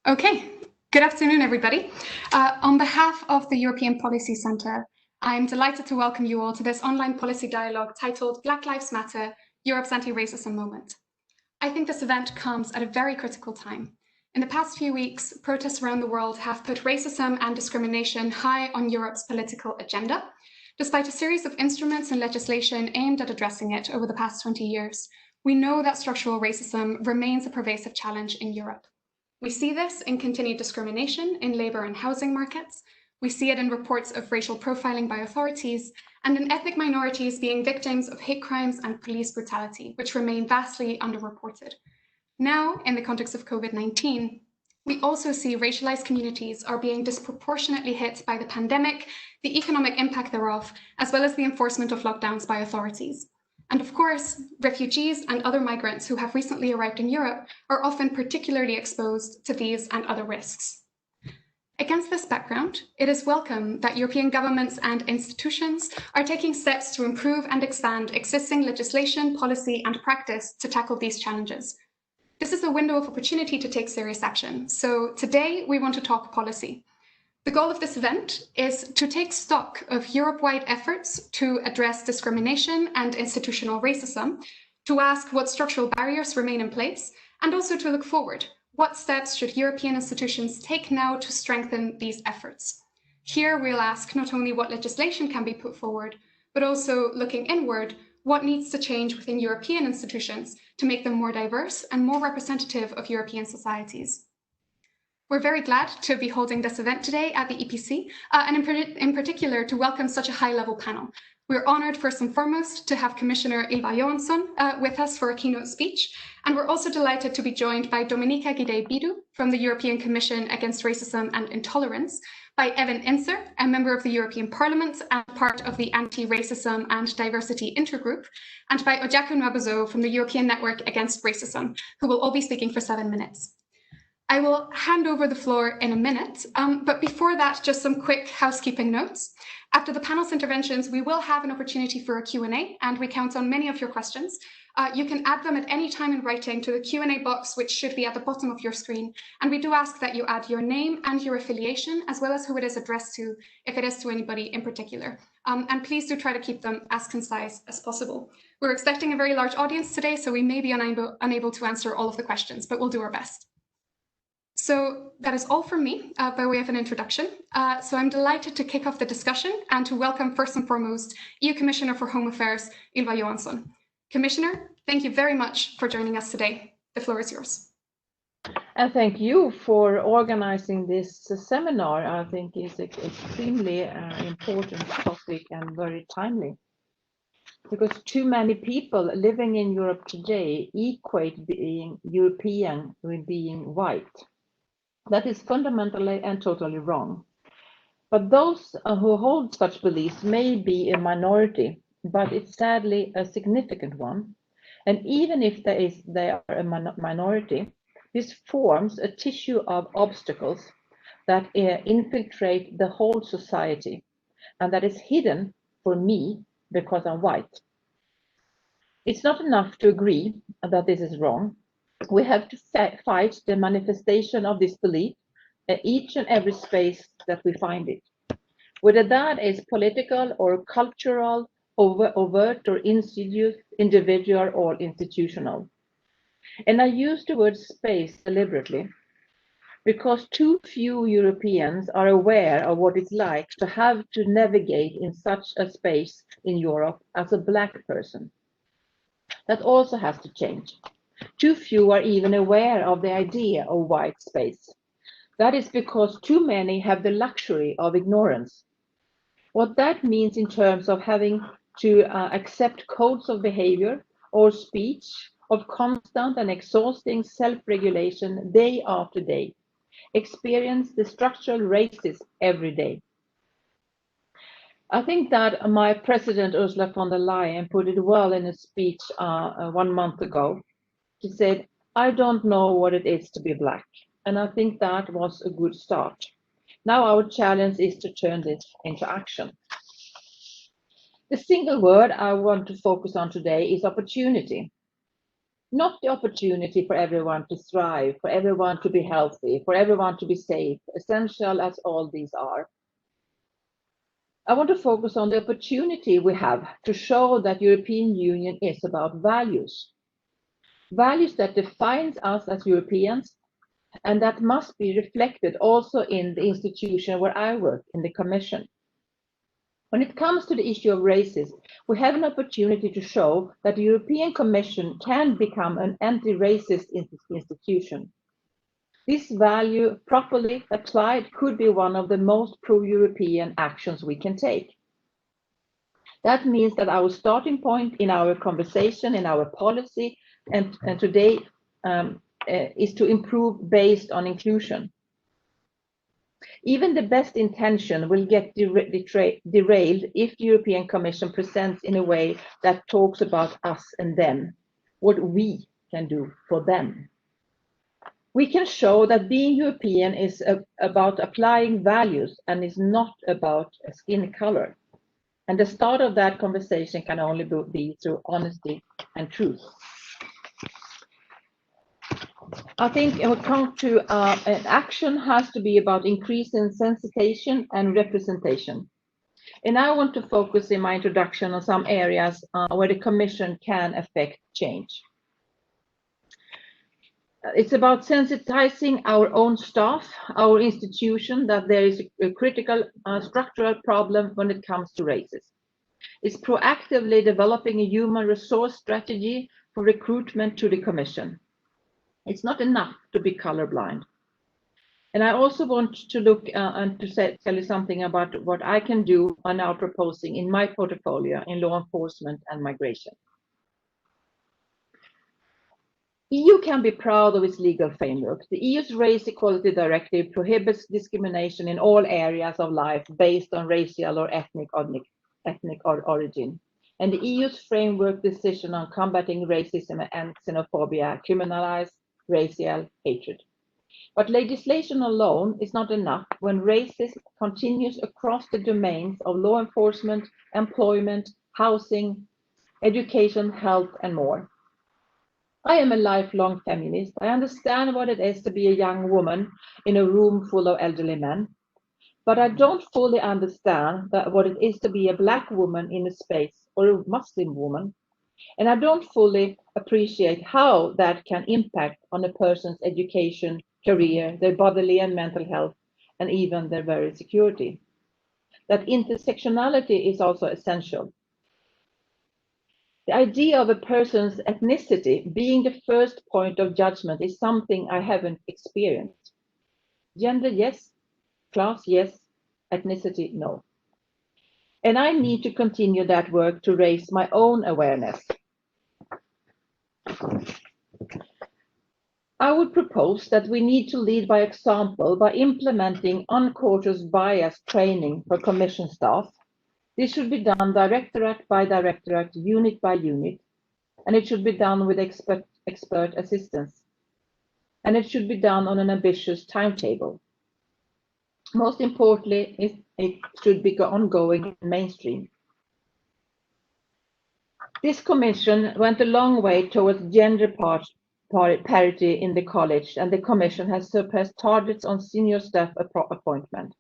Okay, good afternoon, everybody. On behalf of the European Policy Centre, I'm delighted to welcome you all to this online policy dialogue titled Black Lives Matter, Europe's Anti-Racism Moment. I think this event comes at a very critical time. In the past few weeks, protests around the world have put racism and discrimination high on Europe's political agenda, despite a series of instruments and legislation aimed at addressing it over the past 20 years. We know that structural racism remains a pervasive challenge in Europe. We see this in continued discrimination in labour and housing markets. We see it in reports of racial profiling by authorities and in ethnic minorities being victims of hate crimes and police brutality, which remain vastly underreported. Now, in the context of COVID-19, we also see racialized communities are being disproportionately hit by the pandemic, the economic impact thereof, as well as the enforcement of lockdowns by authorities. And of course, refugees and other migrants who have recently arrived in Europe are often particularly exposed to these and other risks. Against this background, it is welcome that European governments and institutions are taking steps to improve and expand existing legislation, policy, and practice to tackle these challenges. This is a window of opportunity to take serious action. So today we want to talk policy. The goal of this event is to take stock of Europe-wide efforts to address discrimination and institutional racism, to ask what structural barriers remain in place, and also to look forward. What steps should European institutions take now to strengthen these efforts? Here we'll ask not only what legislation can be put forward, but also looking inward, what needs to change within European institutions to make them more diverse and more representative of European societies. We're very glad to be holding this event today at the EPC, and in particular to welcome such a high-level panel. We're honoured, first and foremost, to have Commissioner Ylva Johansson with us for a keynote speech, and we're also delighted to be joined by Dominika Gidey-Bidu from the European Commission Against Racism and Intolerance, by Evan Inser, a member of the European Parliament and part of the Anti-Racism and Diversity Intergroup, and by Ojaku Nwabuzo from the European Network Against Racism, who will all be speaking for 7 minutes. I will hand over the floor in a minute, but before that, just some quick housekeeping notes. After the panel's interventions, we will have an opportunity for a Q&A, and we count on many of your questions. You can add them at any time in writing to the Q&A box, which should be at the bottom of your screen. And we do ask that you add your name and your affiliation, as well as who it is addressed to, if it is to anybody in particular. And please do try to keep them as concise as possible. We're expecting a very large audience today, so we may be unable to answer all of the questions, but we'll do our best. So that is all from me by way of an introduction. So I'm delighted to kick off the discussion and to welcome first and foremost EU Commissioner for Home Affairs, Ylva Johansson. Commissioner, thank you very much for joining us today. The floor is yours. And thank you for organizing this seminar. I think it's an extremely important topic and very timely. Because too many people living in Europe today equate being European with being white. That is fundamentally and totally wrong. But those who hold such beliefs may be a minority, but it's sadly a significant one. And even if they are a minority, this forms a tissue of obstacles that infiltrate the whole society, and that is hidden for me because I'm white. It's not enough to agree that this is wrong. We have to fight the manifestation of this belief at each and every space that we find it. Whether that is political or cultural, overt or insidious, individual or institutional. And I use the word space deliberately because too few Europeans are aware of what it's like to have to navigate in such a space in Europe as a Black person. That also has to change. Too few are even aware of the idea of white space. That is because too many have the luxury of ignorance. What that means in terms of having to accept codes of behavior or speech of constant and exhausting self-regulation day after day, experience the structural racism every day. I think that my president, Ursula von der Leyen, put it well in a speech 1 month ago. She said, I don't know what it is to be Black. And I think that was a good start. Now our challenge is to turn this into action. The single word I want to focus on today is opportunity. not the opportunity for everyone to thrive, for everyone to be healthy, for everyone to be safe, essential as all these are. I want to focus on the opportunity we have to show that European Union is about values. Values that defines us as Europeans, and that must be reflected also in the institution where I work, in the Commission. When it comes to the issue of racism, we have an opportunity to show that the European Commission can become an anti-racist institution. This value, properly applied, could be one of the most pro-European actions we can take. That means that our starting point in our conversation, in our policy, and today is to improve based on inclusion. Even the best intention will get derailed if the European Commission presents in a way that talks about us and them, what we can do for them. We can show that being European is about applying values and is not about skin color. And the start of that conversation can only be through honesty and truth. I think when it comes to action has to be about increasing sensitization and representation. And I want to focus in my introduction on some areas where the Commission can affect change. It's about sensitizing our own staff, our institution, that there is a critical structural problem when it comes to racism. It's proactively developing a human resource strategy for recruitment to the Commission. It's not enough to be colorblind. And I also want to look and to tell you something about what I can do on now proposing in my portfolio in law enforcement and migration. EU can be proud of its legal framework. The EU's Race Equality Directive prohibits discrimination in all areas of life based on racial or ethnic origin. And the EU's framework decision on combating racism and xenophobia criminalize racial hatred. But legislation alone is not enough when racism continues across the domains of law enforcement, employment, housing, education, health, and more. I am a lifelong feminist. I understand what it is to be a young woman in a room full of elderly men. But I don't fully understand what it is to be a Black woman in a space, or a Muslim woman. And I don't fully appreciate how that can impact on a person's education, career, their bodily and mental health, and even their very security. That intersectionality is also essential. The idea of a person's ethnicity being the first point of judgment is something I haven't experienced. Gender, yes. Class, yes. Ethnicity, no. And I need to continue that work to raise my own awareness. I would propose that we need to lead by example by implementing unconscious bias training for Commission staff. This should be done directorate by directorate, unit by unit, and it should be done with expert assistance. And it should be done on an ambitious timetable. Most importantly, it should be ongoing and mainstream. This Commission went a long way towards gender parity in the college, and the Commission has surpassed targets on senior staff appointment.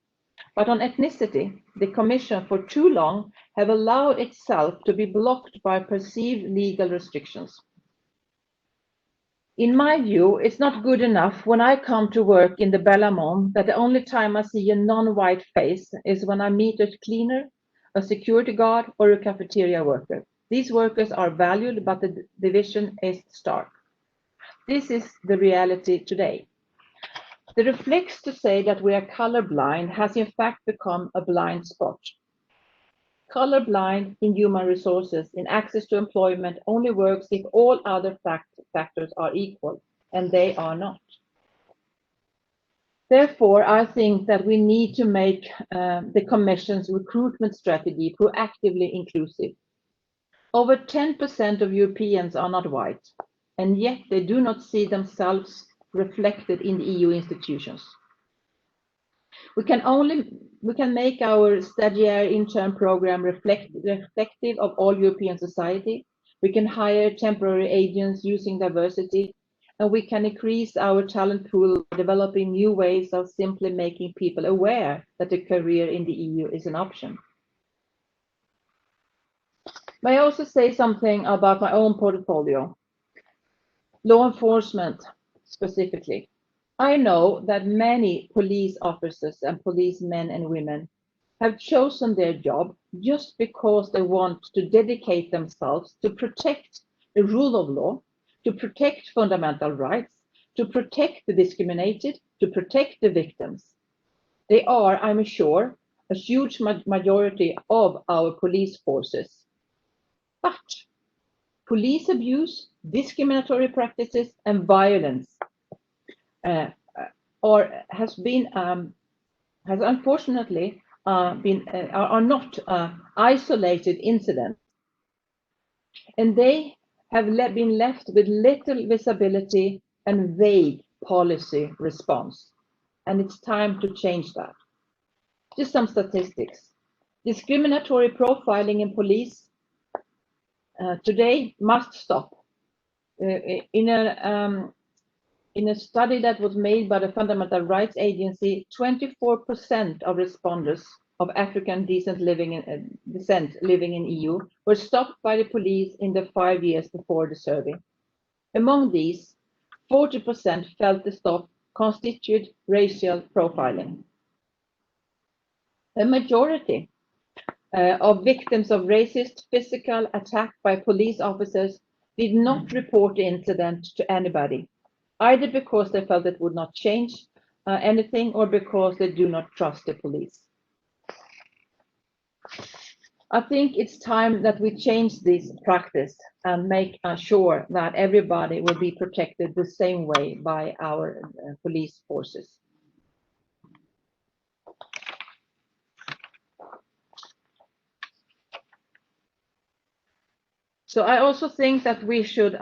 But on ethnicity, the Commission for too long have allowed itself to be blocked by perceived legal restrictions. In my view, it's not good enough when I come to work in the Bellamont that the only time I see a non-white face is when I meet a cleaner, a security guard, or a cafeteria worker. These workers are valued, but the division is stark. This is the reality today. The reflex to say that we are colorblind has in fact become a blind spot. Colorblind in human resources, in access to employment, only works if all other factors are equal, and they are not. Therefore, I think that we need to make the Commission's recruitment strategy proactively inclusive. Over 10% of Europeans are not white, and yet they do not see themselves reflected in the EU institutions. We can make our stagiaire intern program reflective of all European society, We can hire temporary agents using diversity, and we can increase our talent pool by developing new ways of simply making people aware that a career in the EU is an option. May I also say something about my own portfolio? Law enforcement, specifically. I know that many police officers and policemen and women have chosen their job just because they want to dedicate themselves to protect the rule of law, to protect fundamental rights, to protect the discriminated, to protect the victims. They are, I'm sure, a huge majority of our police forces. But police abuse, discriminatory practices, and violence has unfortunately are not isolated incidents, and they have been left with little visibility and vague policy response. And it's time to change that. Just some statistics. Discriminatory profiling in police today must stop. In a study that was made by the Fundamental Rights Agency, 24% of respondents of African descent living in EU were stopped by the police in the 5 years before the survey. Among these, 40% felt the stop constituted racial profiling. A majority of victims of racist physical attack by police officers did not report the incident to anybody, either because they felt it would not change anything or because they do not trust the police. I think it's time that we change this practice and make sure that everybody will be protected the same way by our police forces. So I also think that we should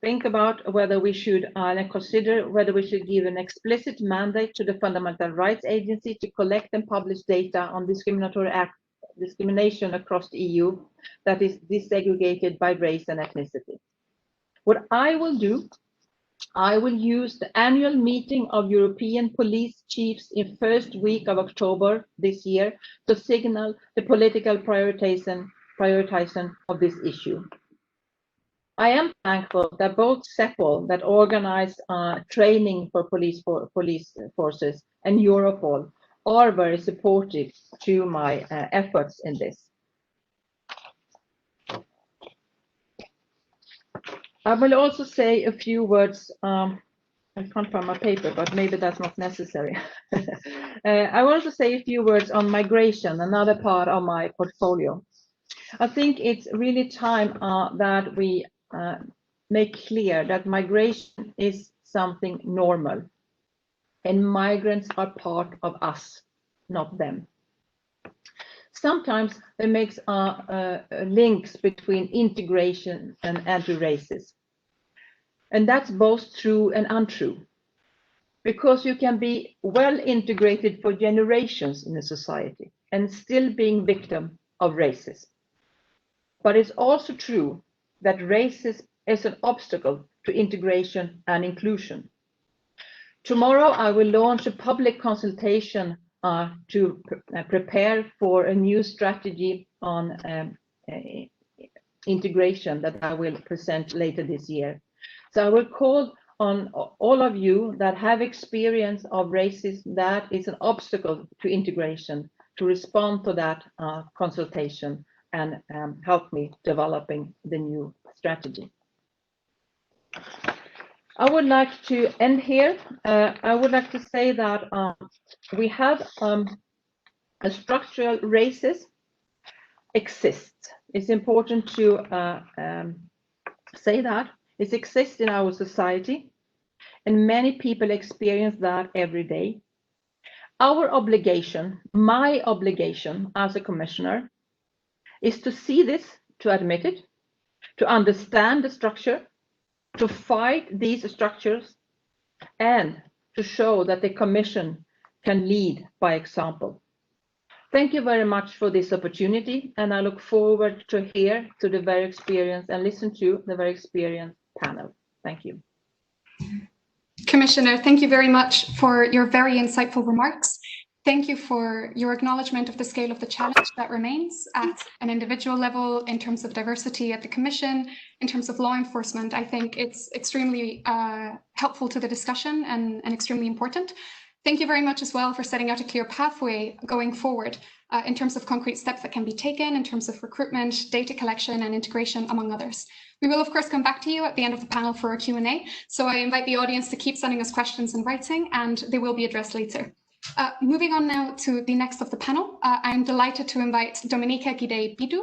think about whether we should consider whether we should give an explicit mandate to the Fundamental Rights Agency to collect and publish data on discrimination across the EU that is disaggregated by race and ethnicity. What I will do, I will use the annual meeting of European police chiefs in first week of October this year to signal the political prioritization of this issue. I am thankful that both CEPOL, that organized training for police forces, and Europol are very supportive to my efforts in this. I will also say a few words. I can't find my paper, but maybe that's not necessary. I will also say a few words on migration, another part of my portfolio. I think it's really time that we make clear that migration is something normal, and migrants are part of us, not them. Sometimes there makes links between integration and anti-racism, and that's both true and untrue, because you can be well integrated for generations in a society and still being victim of racism. But it's also true that racism is an obstacle to integration and inclusion. Tomorrow, I will launch a public consultation to prepare for a new strategy on integration that I will present later this year. So I will call on all of you that have experience of racism that is an obstacle to integration to respond to that consultation and help me developing the new strategy. I would like to end here. I would like to say that we have a structural racism exists. It's important to say that it exists in our society, and many people experience that every day. Our obligation, my obligation as a commissioner, is to see this, to admit it, to understand the structure, to fight these structures, and to show that the Commission can lead by example. Thank you very much for this opportunity, and I look forward to hear to the very experienced and listen to the very experienced panel. Thank you. Commissioner, thank you very much for your very insightful remarks. Thank you for your acknowledgement of the scale of the challenge that remains at an individual level in terms of diversity at the Commission, in terms of law enforcement. I think it's extremely helpful to the discussion and extremely important. Thank you very much as well for setting out a clear pathway going forward in terms of concrete steps that can be taken in terms of recruitment, data collection and integration, among others. We will, of course, come back to you at the end of the panel for a Q&A. So I invite the audience to keep sending us questions in writing, and they will be addressed later. Moving on now to the next of the panel, I'm delighted to invite Dominika Gidey-Bidu,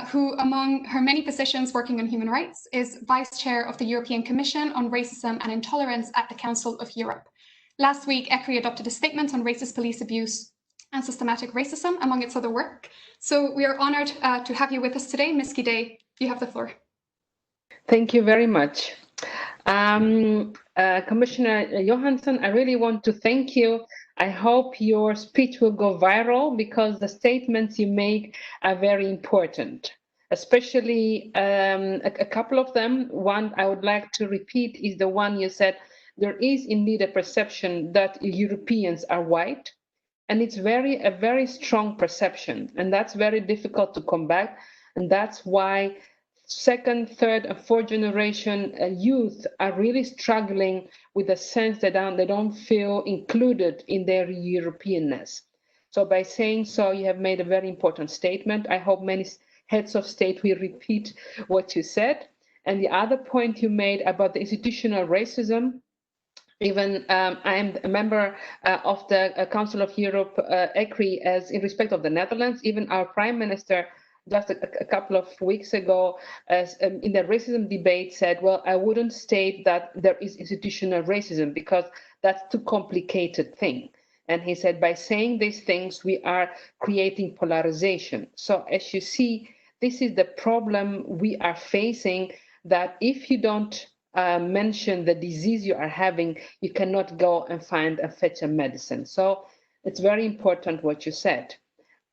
who, among her many positions working on human rights, is Vice Chair of the European Commission on Racism and Intolerance at the Council of Europe. Last week, ECRI adopted a statement on racist police abuse and systematic racism, among its other work. So we are honored to have you with us today. Ms. Gidey, you have the floor. Thank you very much. Commissioner Johansson, I really want to thank you. I hope your speech will go viral because the statements you make are very important, especially a couple of them. One I would like to repeat is the one you said, there is indeed a perception that Europeans are white, and it's a very strong perception, and that's very difficult to combat, and that's why second, third, and fourth generation youth are really struggling with the sense that they don't feel included in their Europeanness. So by saying so, you have made a very important statement. I hope many heads of state will repeat what you said. And the other point you made about the institutional racism, even I am a member of the Council of Europe, ECRI, as in respect of the Netherlands. Even our Prime Minister just a couple of weeks ago, in the racism debate, said, well, I wouldn't state that there is institutional racism because that's too complicated thing. And he said, by saying these things, we are creating polarization. So as you see, this is the problem we are facing, that if you don't mention the disease you are having, you cannot go and find and fetch a medicine. So it's very important what you said.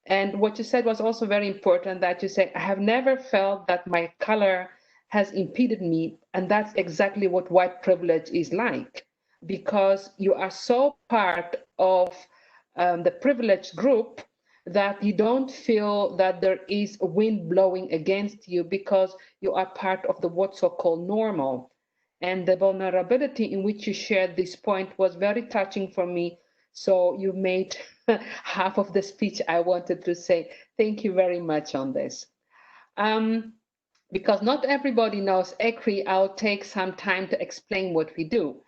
And what you said was also very important, that you say, I have never felt that my color has impeded me. And that's exactly what white privilege is like, because you are so part of the privileged group that you don't feel that there is a wind blowing against you because you are part of the what's so-called normal. And the vulnerability in which you shared this point was very touching for me. So you made half of the speech I wanted to say. Thank you very much on this. Because not everybody knows ECRI, I'll take some time to explain what we do.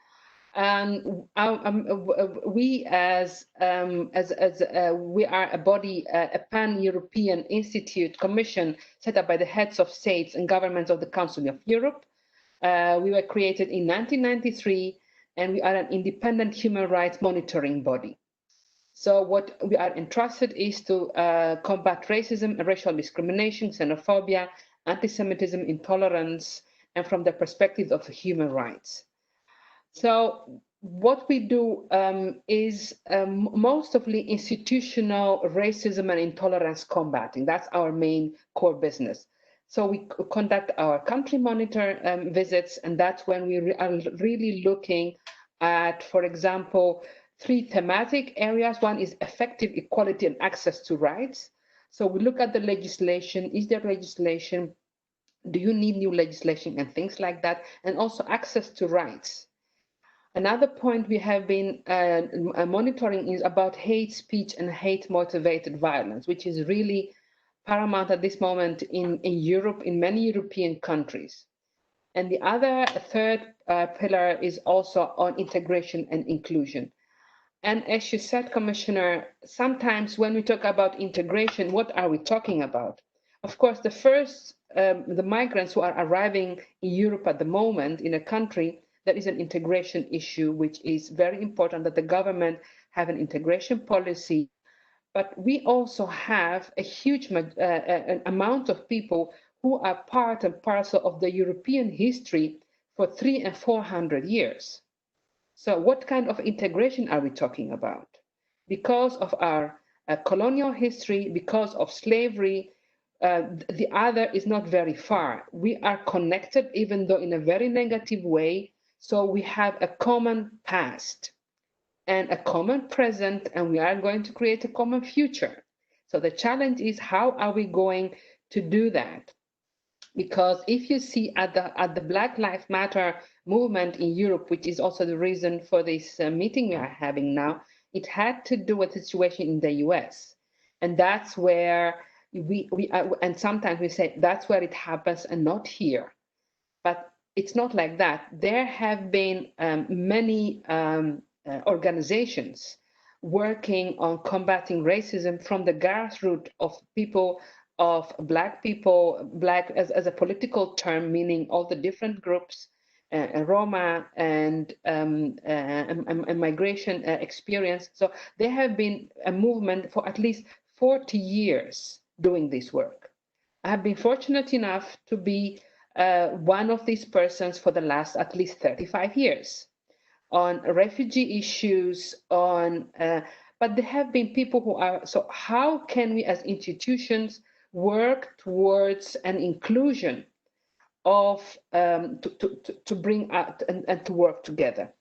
We we are a body, a pan-European institute commission set up by the heads of states and governments of the Council of Europe. We were created in 1993, and we are an independent human rights monitoring body. So what we are entrusted is to combat racism and racial discrimination, xenophobia, anti-Semitism, intolerance, and from the perspective of human rights. So what we do is mostly institutional racism and intolerance combating. That's our main core business. So we conduct our country monitor visits, and that's when we are really looking at, for example, 3 thematic areas. One is effective equality and access to rights. So we look at the legislation. Is there legislation? Do you need new legislation and things like that? And also access to rights. Another point we have been monitoring is about hate speech and hate motivated violence, which is really paramount at this moment in Europe, in many European countries. And the other third pillar is also on integration and inclusion. And as you said, Commissioner, sometimes when we talk about integration, what are we talking about? Of course, the first, the migrants who are arriving in Europe at the moment in a country, that is an integration issue, which is very important that the government have an integration policy. But we also have a huge amount of people who are part and parcel of the European history for 300 and 400 years. So what kind of integration are we talking about? Because of our colonial history, because of slavery, the other is not very far. We are connected, even though in a very negative way. So we have a common past and a common present, and we are going to create a common future. So the challenge is, how are we going to do that? Because if you see at the Black Lives Matter movement in Europe, which is also the reason for this meeting we are having now, it had to do with the situation in the US. And that's where and sometimes we say that's where it happens and not here. But it's not like that. There have been many organizations working on combating racism from the grassroots of people, of Black people, Black as a political term, meaning all the different groups, Roma and migration experience. So there have been a movement for at least 40 years doing this work. I have been fortunate enough to be one of these persons for the last at least 35 years on refugee issues, on, but there have been people who are, so how can we as institutions work towards an inclusion of, to bring out and to work together?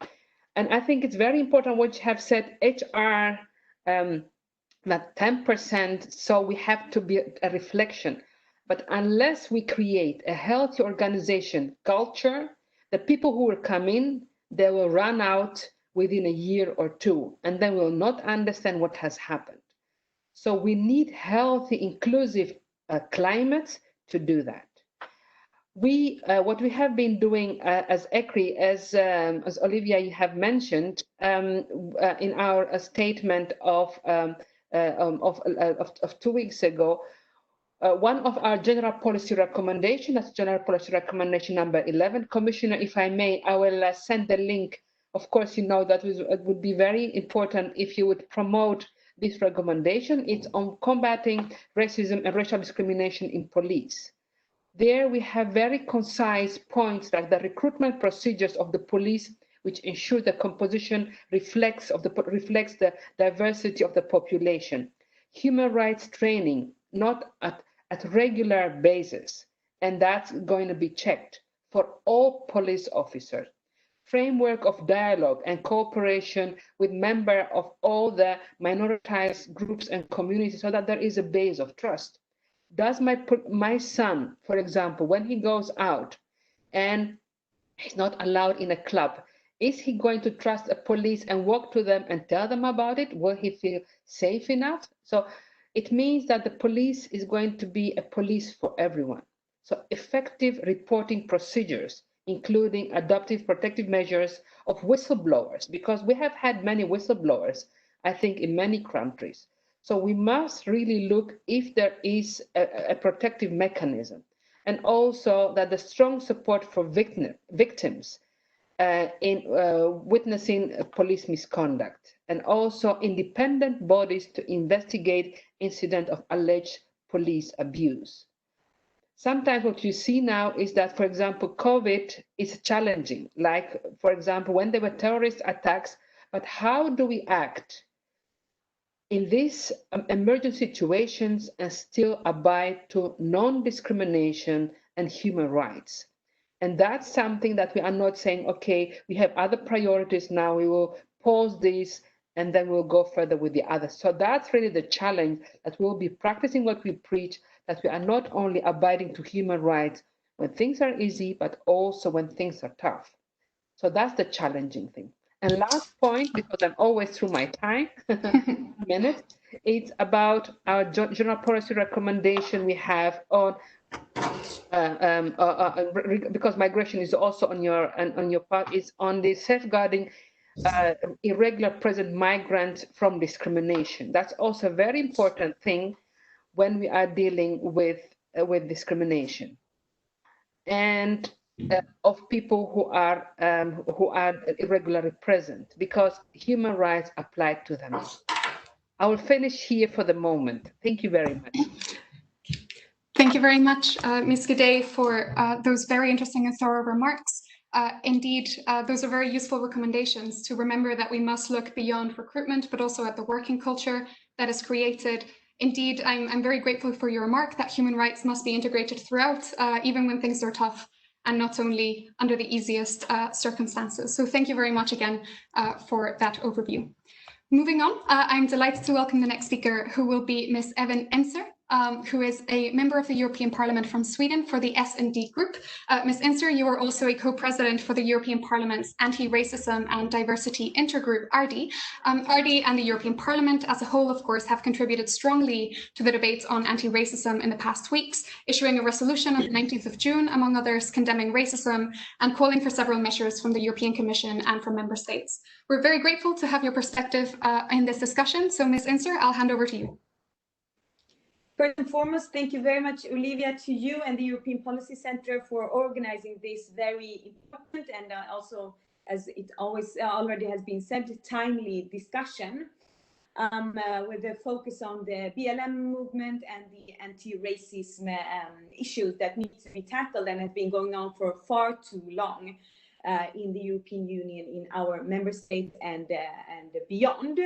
And I think it's very important what you have said, HR, that 10%, so we have to be a reflection. But unless we create a healthy organization culture, the people who will come in, they will run out within a year or two, and then will not understand what has happened. So we need healthy, inclusive climates to do that. What we have been doing as ECRI, as Olivia, you have mentioned, in our statement of 2 weeks ago, one of our general policy recommendation, that's general policy recommendation number 11. Commissioner, if I may, I will send the link. Of course, you know that it would be very important if you would promote this recommendation. It's on combating racism and racial discrimination in police. There we have very concise points like the recruitment procedures of the police, which ensure the composition reflects the diversity of the population. Human rights training, not at regular basis, and that's going to be checked for all police officers. Framework of dialogue and cooperation with members of all the minoritized groups and communities so that there is a base of trust. Does my son, for example, when he goes out and he's not allowed in a club, is he going to trust a police and walk to them and tell them about it? Will he feel safe enough? So it means that the police is going to be a police for everyone. So effective reporting procedures, including adaptive protective measures of whistleblowers, because we have had many whistleblowers, I think, in many countries. So we must really look if there is a protective mechanism, and also that the strong support for victims in witnessing police misconduct, and also independent bodies to investigate incidents of alleged police abuse. Sometimes what you see now is that, for example, COVID is challenging, like, for example, when there were terrorist attacks, but how do we act in these emergent situations and still abide to non-discrimination and human rights? And that's something that we are not saying, okay, we have other priorities now, we will pause this and then we'll go further with the others. So that's really the challenge, that we'll be practicing what we preach, that we are not only abiding to human rights when things are easy, but also when things are tough. So that's the challenging thing. And last point, because I'm always through my time, minute, it's about our general policy recommendation we have on, because migration is also on your part, is on the safeguarding irregular present migrants from discrimination. That's also a very important thing when we are dealing with discrimination and of people who are irregularly present, because human rights apply to them. I will finish here for the moment. Thank you very much. Thank you very much, Ms. Gidey, for those very interesting and thorough remarks. Indeed, those are very useful recommendations to remember that we must look beyond recruitment, but also at the working culture, that is created. Indeed, I'm very grateful for your remark that human rights must be integrated throughout, even when things are tough, and not only under the easiest circumstances. So thank you very much again for that overview. Moving on, I'm delighted to welcome the next speaker, who will be Ms. Evan Enser, who is a member of the European Parliament from Sweden for the S&D Group. Ms. Enser, you are also a co-president for the European Parliament's Anti-Racism and Diversity Intergroup, RD. RD and the European Parliament as a whole, of course, have contributed strongly to the debate on anti-racism in the past weeks, issuing a resolution on the 19th of June, among others, condemning racism and calling for several measures from the European Commission and from member states. We're very grateful to have your perspective in this discussion. So, Ms. Enser, I'll hand over to you. First and foremost, thank you very much, Olivia, to you and the European Policy Center for organizing this very important and also, as it always already has been said, timely discussion with a focus on the BLM movement and the anti-racism issues that need to be tackled and have been going on for far too long in the European Union, in our member states and beyond.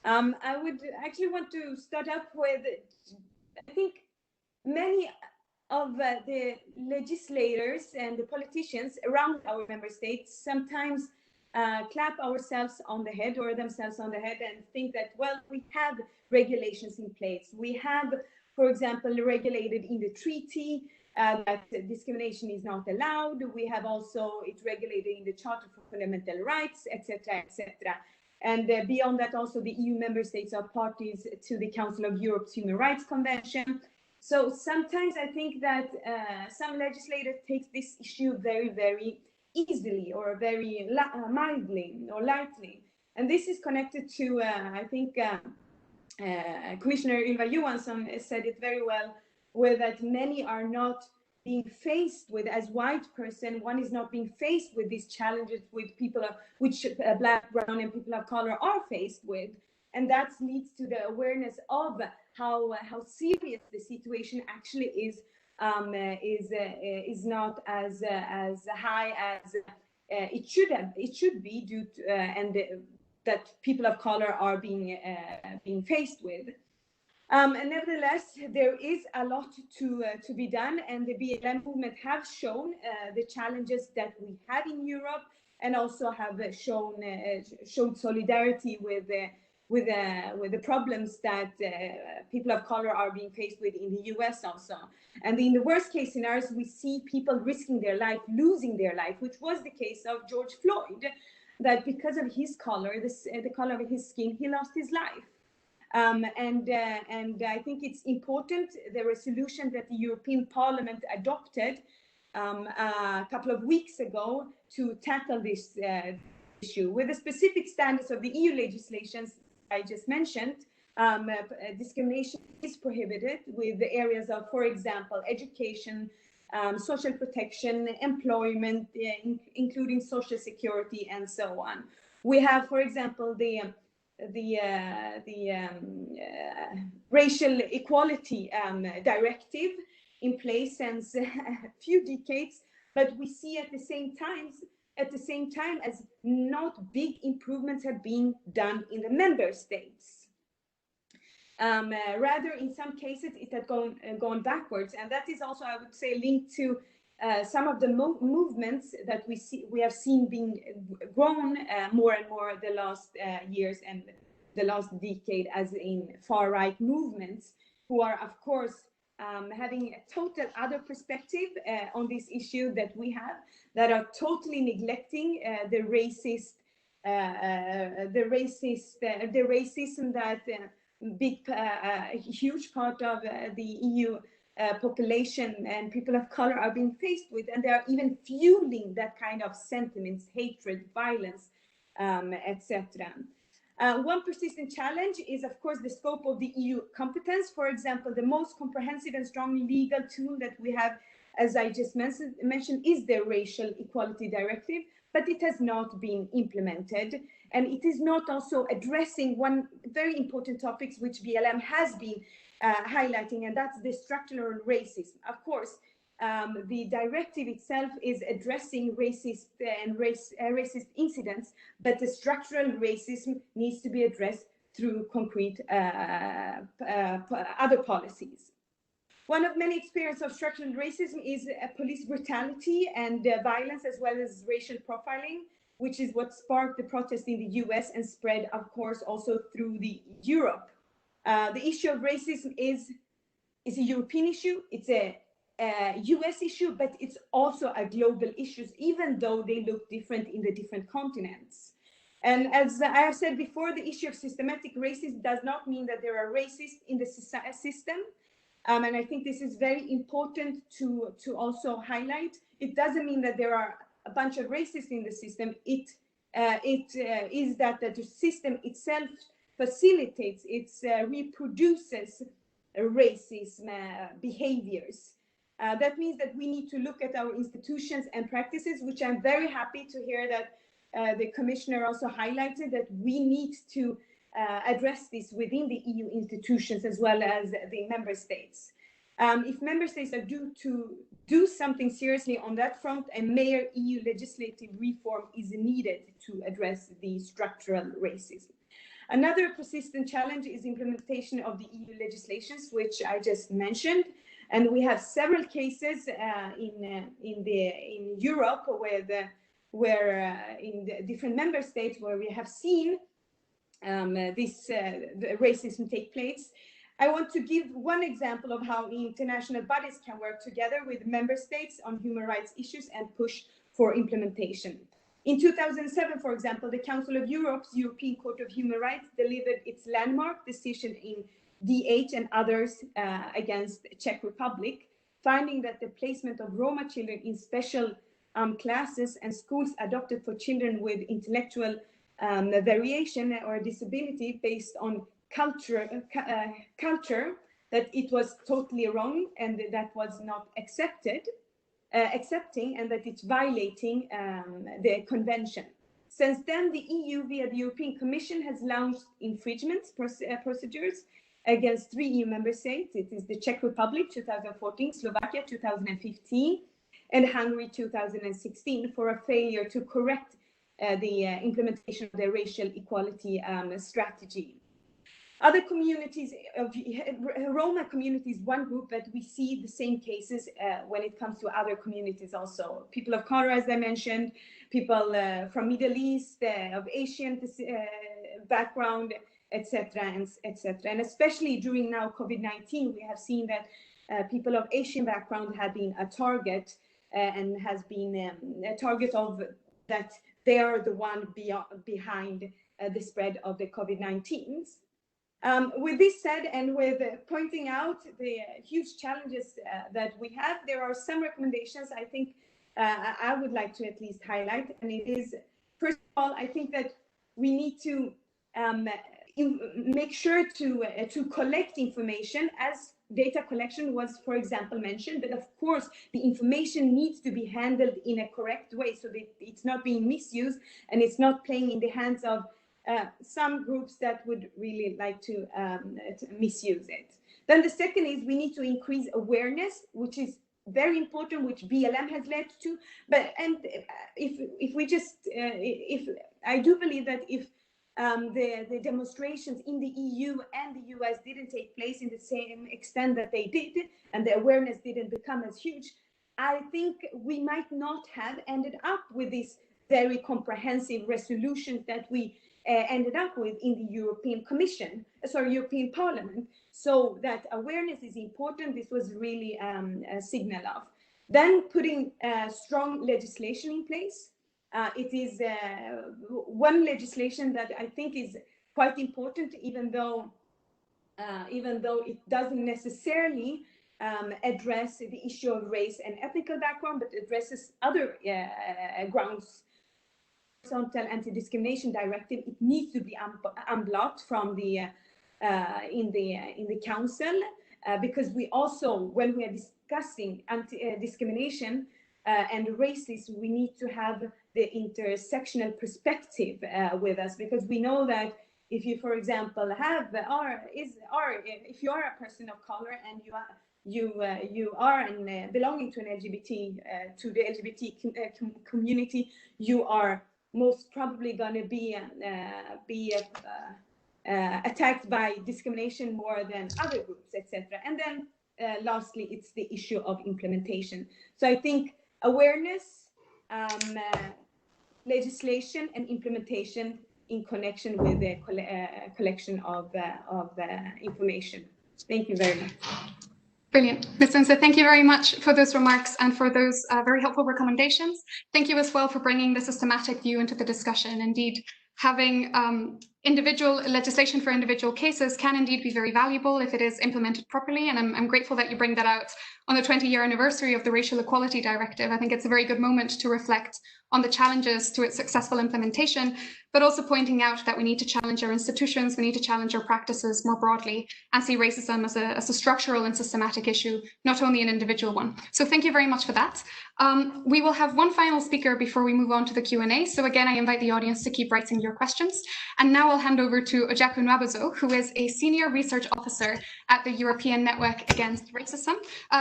I would actually want to start up with, I think many of the legislators and the politicians around our member states sometimes clap ourselves on the head or themselves on the head and think that, well, we have regulations in place. We have, for example, regulated in the treaty that discrimination is not allowed. We have also it regulated in the Charter for Fundamental Rights, etc., etc. And beyond that, also the EU member states are parties to the Council of Europe's Human Rights Convention. So sometimes I think that some legislators take this issue very, very easily or very mildly or lightly. And this is connected to, I think, Commissioner Ylva Johansson said it very well, where that many are not being faced with, as white person, one is not being faced with these challenges with people of which Black, brown, and people of color are faced with. And that leads to the awareness of how serious the situation actually is not as high as it should be due to and that people of color are being faced with. And nevertheless, there is a lot to be done, and the BLM movement have shown the challenges that we have in Europe, and also have shown solidarity with the problems that people of color are being faced with in the US also. And in the worst case scenarios, we see people risking their life, losing their life, which was the case of George Floyd, that because of his color, the color of his skin, he lost his life. And I think it's important, the resolution that the European Parliament adopted a couple of weeks ago to tackle this issue with the specific standards of the EU legislations I just mentioned. Discrimination is prohibited with the areas of, for example, education, social protection, employment, including social security, and so on. We have, for example, the racial equality directive in place since a few decades, but we see at the same time as not big improvements have been done in the member states. Rather, in some cases, it has gone backwards, and that is also, I would say, linked to some of the movements that we have seen being grown more and more the last years and the last decade, as in far-right movements, who are, of course, having a total other perspective on this issue that we have, that are totally neglecting the racism that a huge part of the EU population and people of color are being faced with, and they are even fueling that kind of sentiments, hatred, violence, etc. One persistent challenge is, of course, the scope of the EU competence. For example, the most comprehensive and strong legal tool that we have, as I just mentioned, is the Racial Equality Directive, but it has not been implemented. And it is not also addressing one very important topic which BLM has been highlighting, and that's the structural racism. Of course, the directive itself is addressing racist and racist incidents, but the structural racism needs to be addressed through concrete other policies. One of many experiences of structural racism is police brutality and violence, as well as racial profiling, which is what sparked the protest in the US and spread, of course, also through the Europe. The issue of racism is a European issue, it's a US issue, but it's also a global issue, even though they look different in the different continents. And as I have said before, the issue of systematic racism does not mean that there are racists in the system. And I think this is very important to also highlight. It doesn't mean that there are a bunch of racists in the system. It is that the system itself facilitates, it reproduces racist behaviors. That means that we need to look at our institutions and practices, which I'm very happy to hear that the commissioner also highlighted, that we need to address this within the EU institutions as well as the member states. If member states are due to do something seriously on that front, a major EU legislative reform is needed to address the structural racism. Another persistent challenge is implementation of the EU legislations, which I just mentioned. And we have several cases in Europe where in the different member states where we have seen the racism take place. I want to give one example of how international bodies can work together with member states on human rights issues and push for implementation. In 2007, for example, the Council of Europe's European Court of Human Rights delivered its landmark decision in DH and others against Czech Republic, finding that the placement of Roma children in special classes and schools adopted for children with intellectual variation or disability based on culture, that it was totally wrong and that was not accepting, and that it's violating the convention. Since then, the EU via the European Commission has launched infringement procedures against 3 EU member states. It is the Czech Republic 2014, Slovakia 2015, and Hungary 2016 for a failure to correct the implementation of the racial equality strategy. Other communities of Roma communities, one group that we see the same cases when it comes to other communities also. People of color, as I mentioned, people from Middle East, of Asian background, etc., etc. And especially during now COVID-19, we have seen that people of Asian background have been a target and has been a target of that they are the one behind the spread of the COVID-19. With this said, and with pointing out the huge challenges that we have, there are some recommendations I think I would like to at least highlight. And it is, first of all, I think that we need to make sure to collect information, as data collection was, for example, mentioned, but of course the information needs to be handled in a correct way so that it's not being misused and it's not playing in the hands of some groups that would really like to misuse it. Then the second is we need to increase awareness, which is very important, which BLM has led to. But if we just if I do believe that if the demonstrations in the EU and the US didn't take place in the same extent that they did, and the awareness didn't become as huge, I think we might not have ended up with this very comprehensive resolutions that we ended up with in the European Parliament. So that awareness is important. This was really a signal of. Then putting strong legislation in place. It is one legislation that I think is quite important, even though it doesn't necessarily address the issue of race and ethnical background, but addresses other grounds. Horizontal anti-discrimination directive, it needs to be unblocked from the in the council because we also, when we are discussing anti-discrimination and racism, we need to have the intersectional perspective with us, because we know that if you, for example, if you are a person of color and you are belonging to an LGBT community, you are most probably going to be attacked by discrimination more than other groups, etc. And then lastly, it's the issue of implementation. So I think awareness, legislation, and implementation in connection with the collection of information. Thank you very much. Brilliant. Ms. Unse, thank you very much for those remarks and for those very helpful recommendations. Thank you as well for bringing the systematic view into the discussion. Indeed, having individual legislation for individual cases can indeed be very valuable if it is implemented properly. And I'm grateful that you bring that out on the 20-year anniversary of the Racial Equality Directive. I think it's a very good moment to reflect on the challenges to its successful implementation, but also pointing out that we need to challenge our institutions, we need to challenge our practices more broadly, and see racism as a structural and systematic issue, not only an individual one. So thank you very much for that. We will have one final speaker before we move on to the Q&A. So again, I invite the audience to keep writing your questions. And now I'll hand over to Ojaku Nwabuzo, who is a senior research officer at the European Network Against Racism,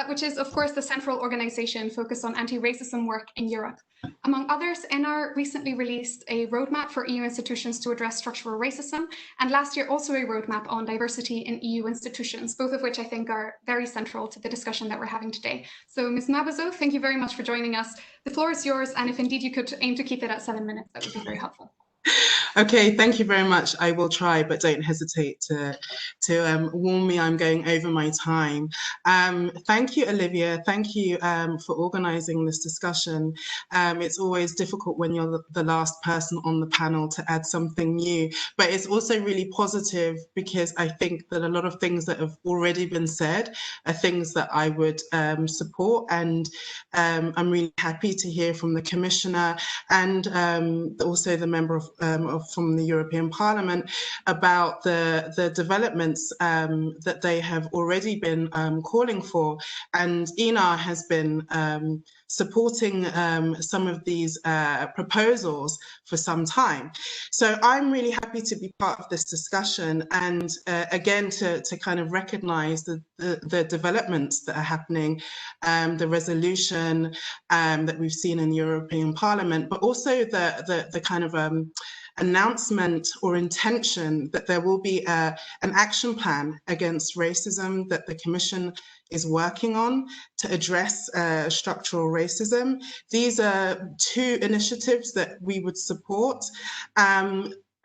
which is, of course, the central organization focused on anti-racism work in Europe. Among others, NR recently released a roadmap for EU institutions to address structural racism, and last year also a roadmap on diversity in EU institutions, both of which I think are very central to the discussion that we're having today. So Ms. Nwabuzo, thank you very much for joining us. The floor is yours, and if indeed you could aim to keep it at 7 minutes, that would be very helpful. Okay, thank you very much. I will try, but don't hesitate to warn me I'm going over my time. Thank you, Olivia. Thank you for organising this discussion. It's always difficult when you're the last person on the panel to add something new, but it's also really positive because I think that a lot of things that have already been said are things that I would support, and I'm really happy to hear from the Commissioner and also the member from the European Parliament about the developments that they have already been calling for, and ENAR has been supporting some of these proposals for some time. So I'm really happy to be part of this discussion, and again to kind of recognise the developments that are happening, the resolution that we've seen in the European Parliament, but also the kind of announcement or intention that there will be an action plan against racism that the Commission is working on to address structural racism. These are two initiatives that we would support.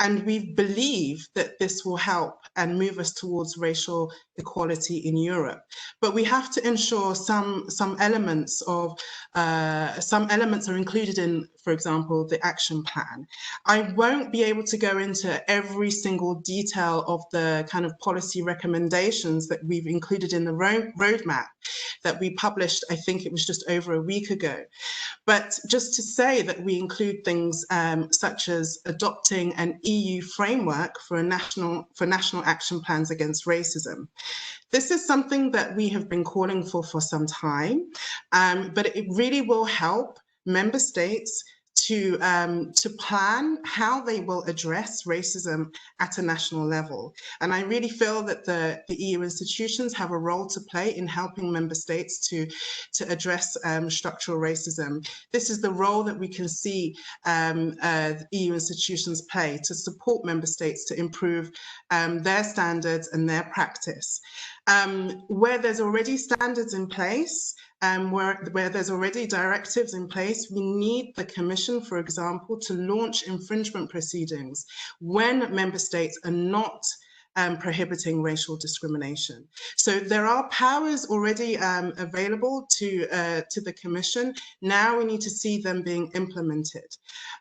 And we believe that this will help and move us towards racial equality in Europe. But we have to ensure some elements are included in, for example, the action plan. I won't be able to go into every single detail of the kind of policy recommendations that we've included in the roadmap that we published, I think it was just over a week ago. But just to say that we include things such as adopting an EU framework for national action plans against racism. This is something that we have been calling for some time, but it really will help member states to plan how they will address racism at a national level. And I really feel that the EU institutions have a role to play in helping member states to address structural racism. This is the role that we can see the EU institutions play to support member states to improve their standards and their practice. Where there's already standards in place, where there's already directives in place, we need the Commission, for example, to launch infringement proceedings when member states are not prohibiting racial discrimination. So there are powers already available to the Commission. Now we need to see them being implemented.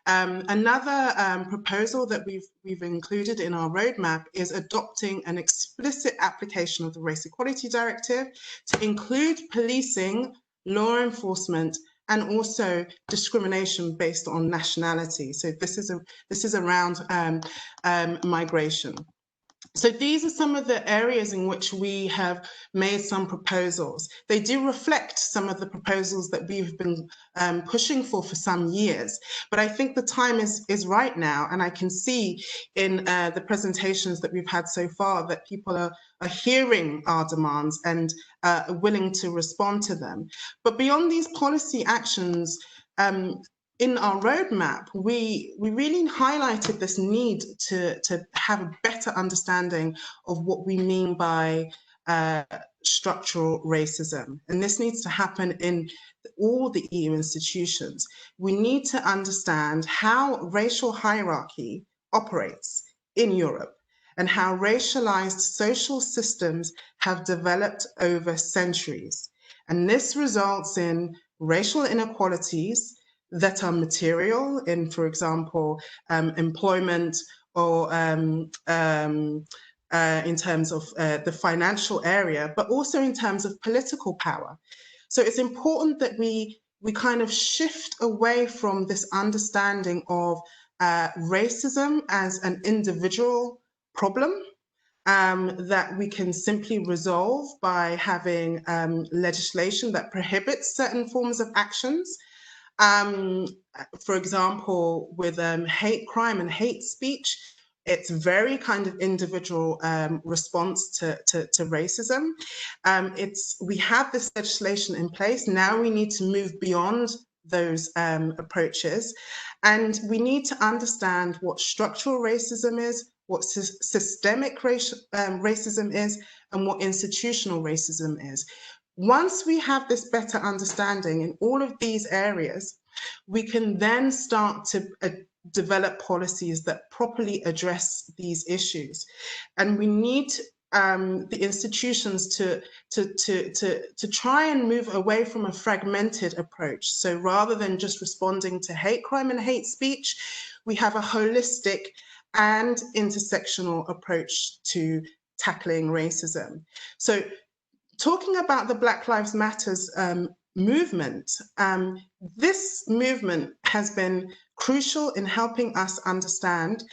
Another proposal that we've included in our roadmap is adopting an explicit application of the Race Equality Directive to include policing, law enforcement, and also discrimination based on nationality. So this is around migration. So these are some of the areas in which we have made some proposals. They do reflect some of the proposals that we've been pushing for some years, but I think the time is right now, and I can see in the presentations that we've had so far that people are hearing our demands and willing to respond to them. But beyond these policy actions, in our roadmap, we really highlighted this need to have a better understanding of what we mean by structural racism. And this needs to happen in all the EU institutions. We need to understand how racial hierarchy operates in Europe and how racialized social systems have developed over centuries. And this results in racial inequalities that are material in, for example, employment, or in terms of the financial area, but also in terms of political power. So it's important that we kind of shift away from this understanding of racism as an individual problem that we can simply resolve by having legislation that prohibits certain forms of actions. For example, with hate crime and hate speech, it's very kind of individual response to racism. We have this legislation in place. Now we need to move beyond those approaches, and we need to understand what structural racism is, what systemic racism is, and what institutional racism is. Once we have this better understanding in all of these areas, we can then start to develop policies that properly address these issues. And we need the institutions to try and move away from a fragmented approach. So rather than just responding to hate crime and hate speech, we have a holistic and intersectional approach to tackling racism. So talking about the Black Lives Matters movement, this movement has been crucial in helping us understand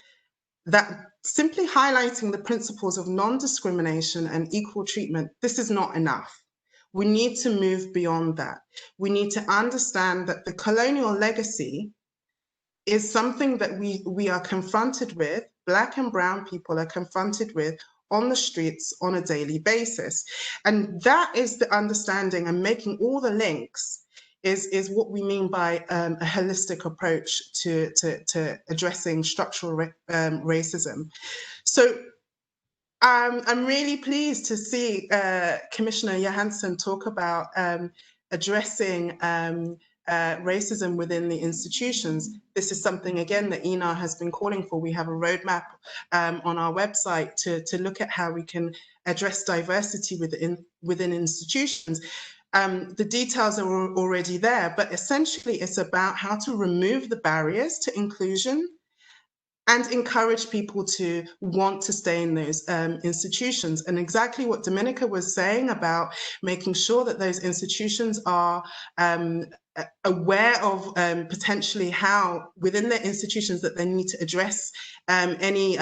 that simply highlighting the principles of non-discrimination and equal treatment, this is not enough. We need to move beyond that. We need to understand that the colonial legacy is something that we are confronted with, Black and brown people are confronted with on the streets on a daily basis. And that is the understanding, and making all the links is what we mean by a holistic approach to addressing structural racism. So I'm really pleased to see Commissioner Johansson talk about addressing racism within the institutions. This is something, again, that ENAR has been calling for. We have a roadmap on our website to look at how we can address diversity within institutions. The details are already there, but essentially it's about how to remove the barriers to inclusion and encourage people to want to stay in those institutions. And exactly what Dominica was saying about making sure that those institutions are aware of potentially how within their institutions that they need to address any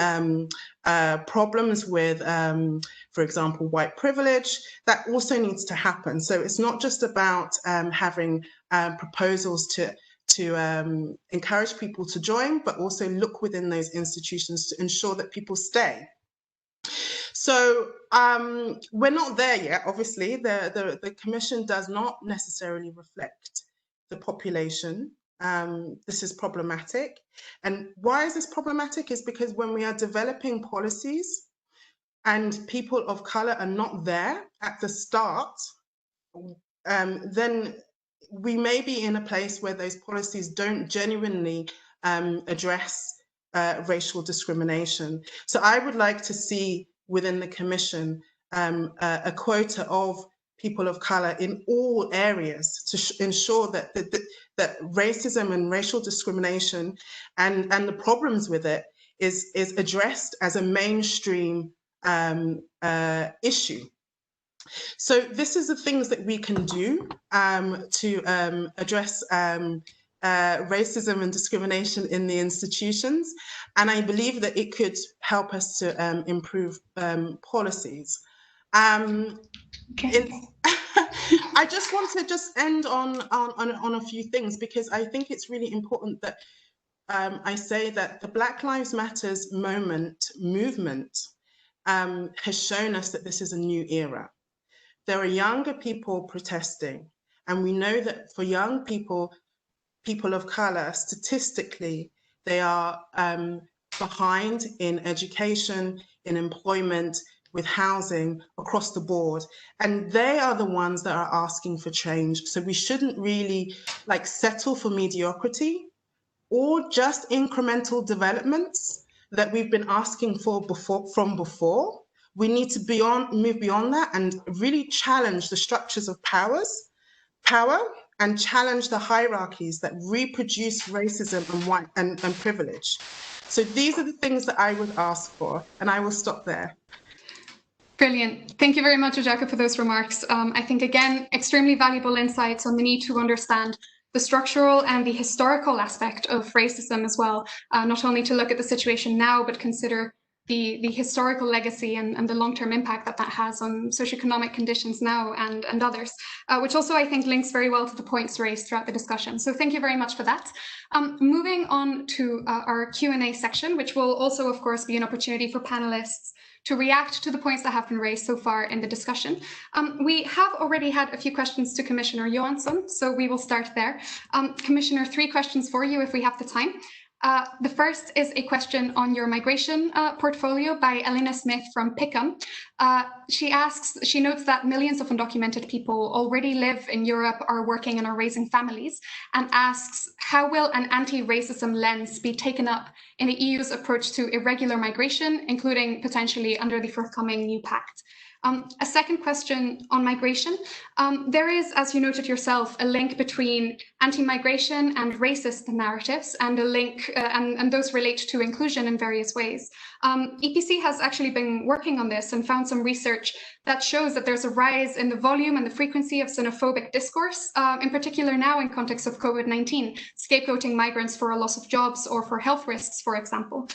problems with, for example, white privilege, that also needs to happen. So it's not just about having proposals to encourage people to join, but also look within those institutions to ensure that people stay. So we're not there yet, obviously. The Commission does not necessarily reflect the population. This is problematic. And why is this problematic? Is because when we are developing policies and people of color are not there at the start, then we may be in a place where those policies don't genuinely address racial discrimination. So I would like to see within the Commission a quota of people of color in all areas to ensure that that racism and racial discrimination and the problems with it is addressed as a mainstream issue. So this is the things that we can do to address racism and discrimination in the institutions. And I believe that it could help us to improve policies. Okay. I just want to end on a few things, because I think it's really important that I say that the Black Lives Matters movement has shown us that this is a new era. There are younger people protesting, and we know that for young people, people of color, statistically, they are behind in education, in employment, with housing, across the board. And they are the ones that are asking for change. So we shouldn't really like settle for mediocrity or just incremental developments that we've been asking for before. We need to move beyond that and really challenge the structures of power and challenge the hierarchies that reproduce racism and privilege. So these are the things that I would ask for, and I will stop there. Brilliant. Thank you very much, Ojaka, for those remarks. I think, again, extremely valuable insights on the need to understand the structural and the historical aspect of racism as well, not only to look at the situation now, but consider the historical legacy and the long-term impact that that has on socioeconomic conditions now and others, which also I think links very well to the points raised throughout the discussion. So thank you very much for that. Moving on to our Q&A section, which will also, of course, be an opportunity for panelists to react to the points that have been raised so far in the discussion. We have already had a few questions to Commissioner Johansson, so we will start there. Commissioner, 3 questions for you if we have the time. The first is a question on your migration portfolio by Elena Smith from Pickham. She notes that millions of undocumented people already live in Europe, are working and are raising families, and asks, how will an anti-racism lens be taken up in the EU's approach to irregular migration, including potentially under the forthcoming new pact? A second question on migration. There is, as you noted yourself, a link between anti-migration and racist narratives, and a link, and those relate to inclusion in various ways. EPC has actually been working on this and found some research that shows that there's a rise in the volume and the frequency of xenophobic discourse, in particular now in context of COVID-19, scapegoating migrants for a loss of jobs or for health risks, for example.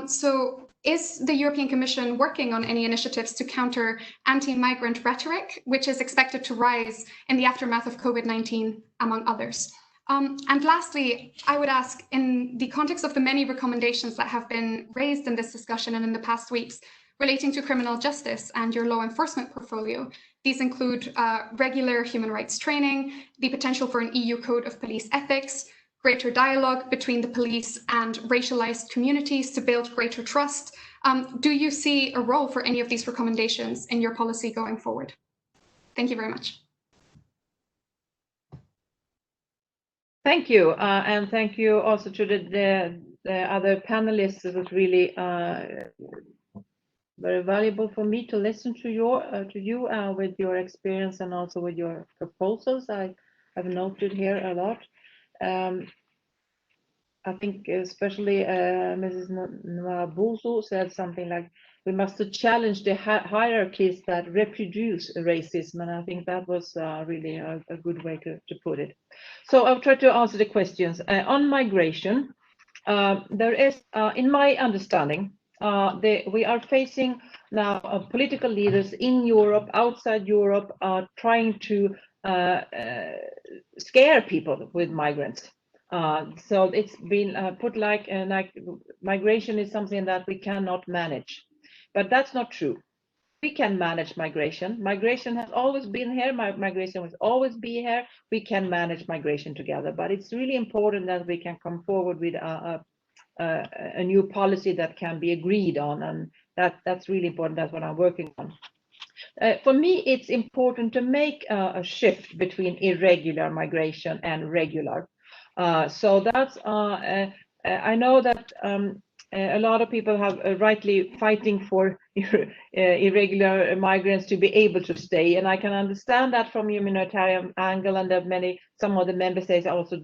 So is the European Commission working on any initiatives to counter anti-migrant rhetoric, which is expected to rise in the aftermath of COVID-19, among others? And lastly, I would ask, in the context of the many recommendations that have been raised in this discussion and in the past weeks relating to criminal justice and your law enforcement portfolio, these include regular human rights training, the potential for an EU code of police ethics, greater dialogue between the police and racialized communities to build greater trust. Do you see a role for any of these recommendations in your policy going forward? Thank you very much. Thank you, and thank you also to the other panelists. It was really very valuable for me to listen to you with your experience and also with your proposals. I have noted here a lot. I think especially Mrs. Nwabuzu said something like, we must challenge the hierarchies that reproduce racism, and I think that was really a good way to put it. So I'll try to answer the questions. On migration, there is, in my understanding, we are facing now political leaders in Europe, outside Europe, are trying to scare people with migrants. So it's been put like migration is something that we cannot manage, but that's not true. We can manage migration. Migration has always been here. Migration will always be here. We can manage migration together, but it's really important that we can come forward with a new policy that can be agreed on, and that's really important. That's what I'm working on. For me, it's important to make a shift between irregular migration and regular. So that's I know that a lot of people have rightly fighting for irregular migrants to be able to stay, and I can understand that from a humanitarian angle, and that some of the member states also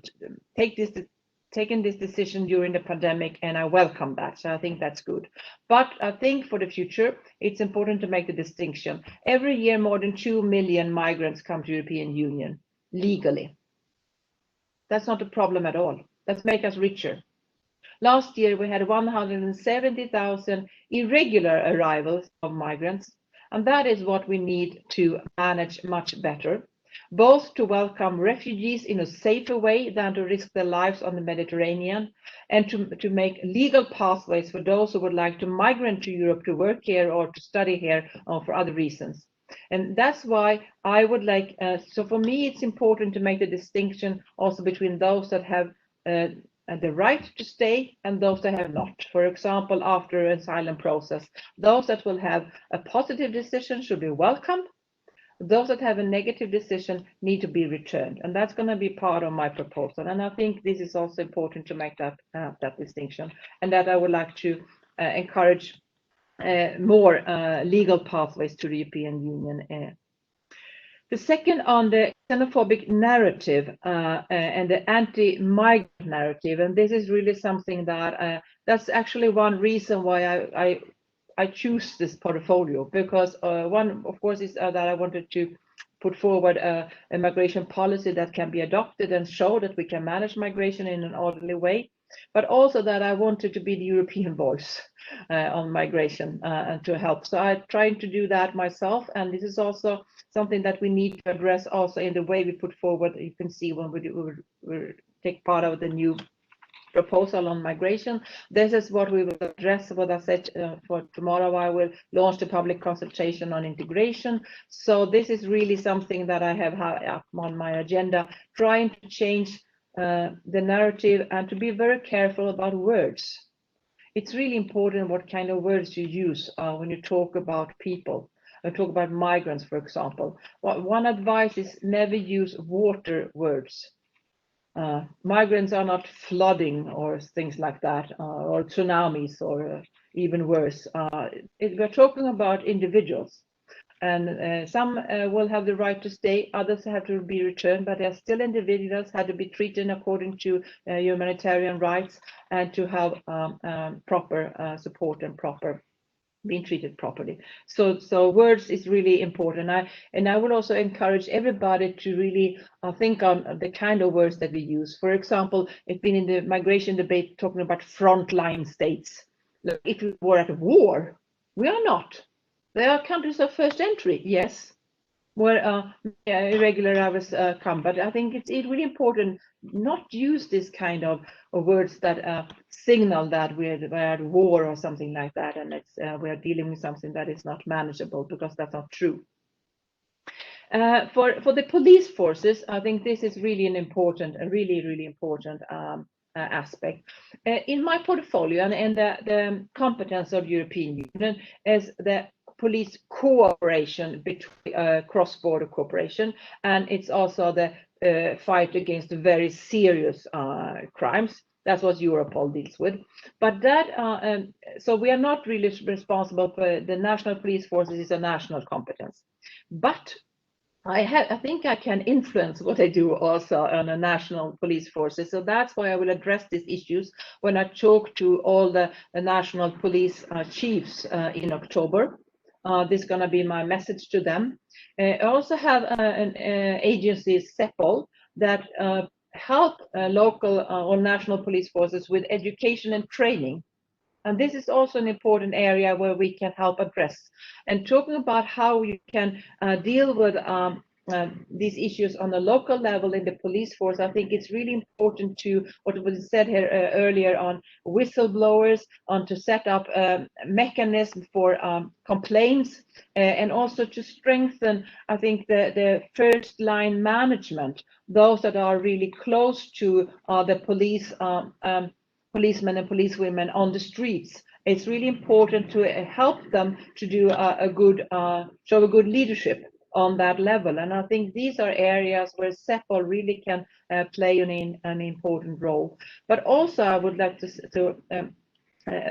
taken this decision during the pandemic, and I welcome that. So I think that's good. But I think for the future, it's important to make the distinction. Every year, more than 2 million migrants come to the European Union legally. That's not a problem at all. Let's make us richer. Last year, we had 170,000 irregular arrivals of migrants, and that is what we need to manage much better, both to welcome refugees in a safer way than to risk their lives on the Mediterranean, and to make legal pathways for those who would like to migrate to Europe to work here or to study here or for other reasons. And that's why I would like, so for me, it's important to make the distinction also between those that have the right to stay and those that have not. For example, after an asylum process, those that will have a positive decision should be welcomed. Those that have a negative decision need to be returned, and that's going to be part of my proposal. And I think this is also important to make that distinction, and that I would like to encourage more legal pathways to the European Union. The second on the xenophobic narrative and the anti-migrant narrative, and this is really something that that's actually one reason why I choose this portfolio, because one, of course, is that I wanted to put forward a migration policy that can be adopted and show that we can manage migration in an orderly way, but also that I wanted to be the European voice on migration and to help. So I'm trying to do that myself, and this is also something that we need to address also in the way we put forward. You can see when we take part of the new proposal on migration. This is what we will address. What I said for tomorrow, I will launch the public consultation on integration. So this is really something that I have up on my agenda, trying to change the narrative and to be very careful about words. It's really important what kind of words you use when you talk about people. I talk about migrants, for example. One advice is never use water words. Migrants are not flooding or things like that, or tsunamis, or even worse. We're talking about individuals, and some will have the right to stay, others have to be returned, but they're still individuals, have to be treated according to humanitarian rights, and to have proper support and proper being treated properly. So words is really important. I would also encourage everybody to really think on the kind of words that we use. For example, it's been in the migration debate talking about frontline states. Look, if we were at war, we are not. There are countries of first entry, yes, where irregular arrivals come. But I think it's really important not to use this kind of words that signal that we're at war or something like that, and we're dealing with something that is not manageable, because that's not true. For the police forces, I think this is really an important, a really important aspect. In my portfolio and the competence of European Union is the police cooperation between cross-border cooperation, and it's also the fight against very serious crimes. That's what Europol deals with. But that, so we are not really responsible for the national police forces. Is a national competence. But I think I can influence what I do also on a national police forces. So that's why I will address these issues when I talk to all the national police chiefs in October. This is going to be my message to them. I also have an agency, CEPOL, that help local or national police forces with education and training. And this is also an important area where we can help address. And talking about how you can deal with these issues on a local level in the police force, I think it's really important to, what was said here earlier on whistleblowers, on to set up a mechanism for complaints, and also to strengthen, I think, the first line management, those that are really close to the policemen and policewomen on the streets. It's really important to help them to do show a good leadership on that level. And I think these are areas where CEPOL really can play an important role. But also I would like to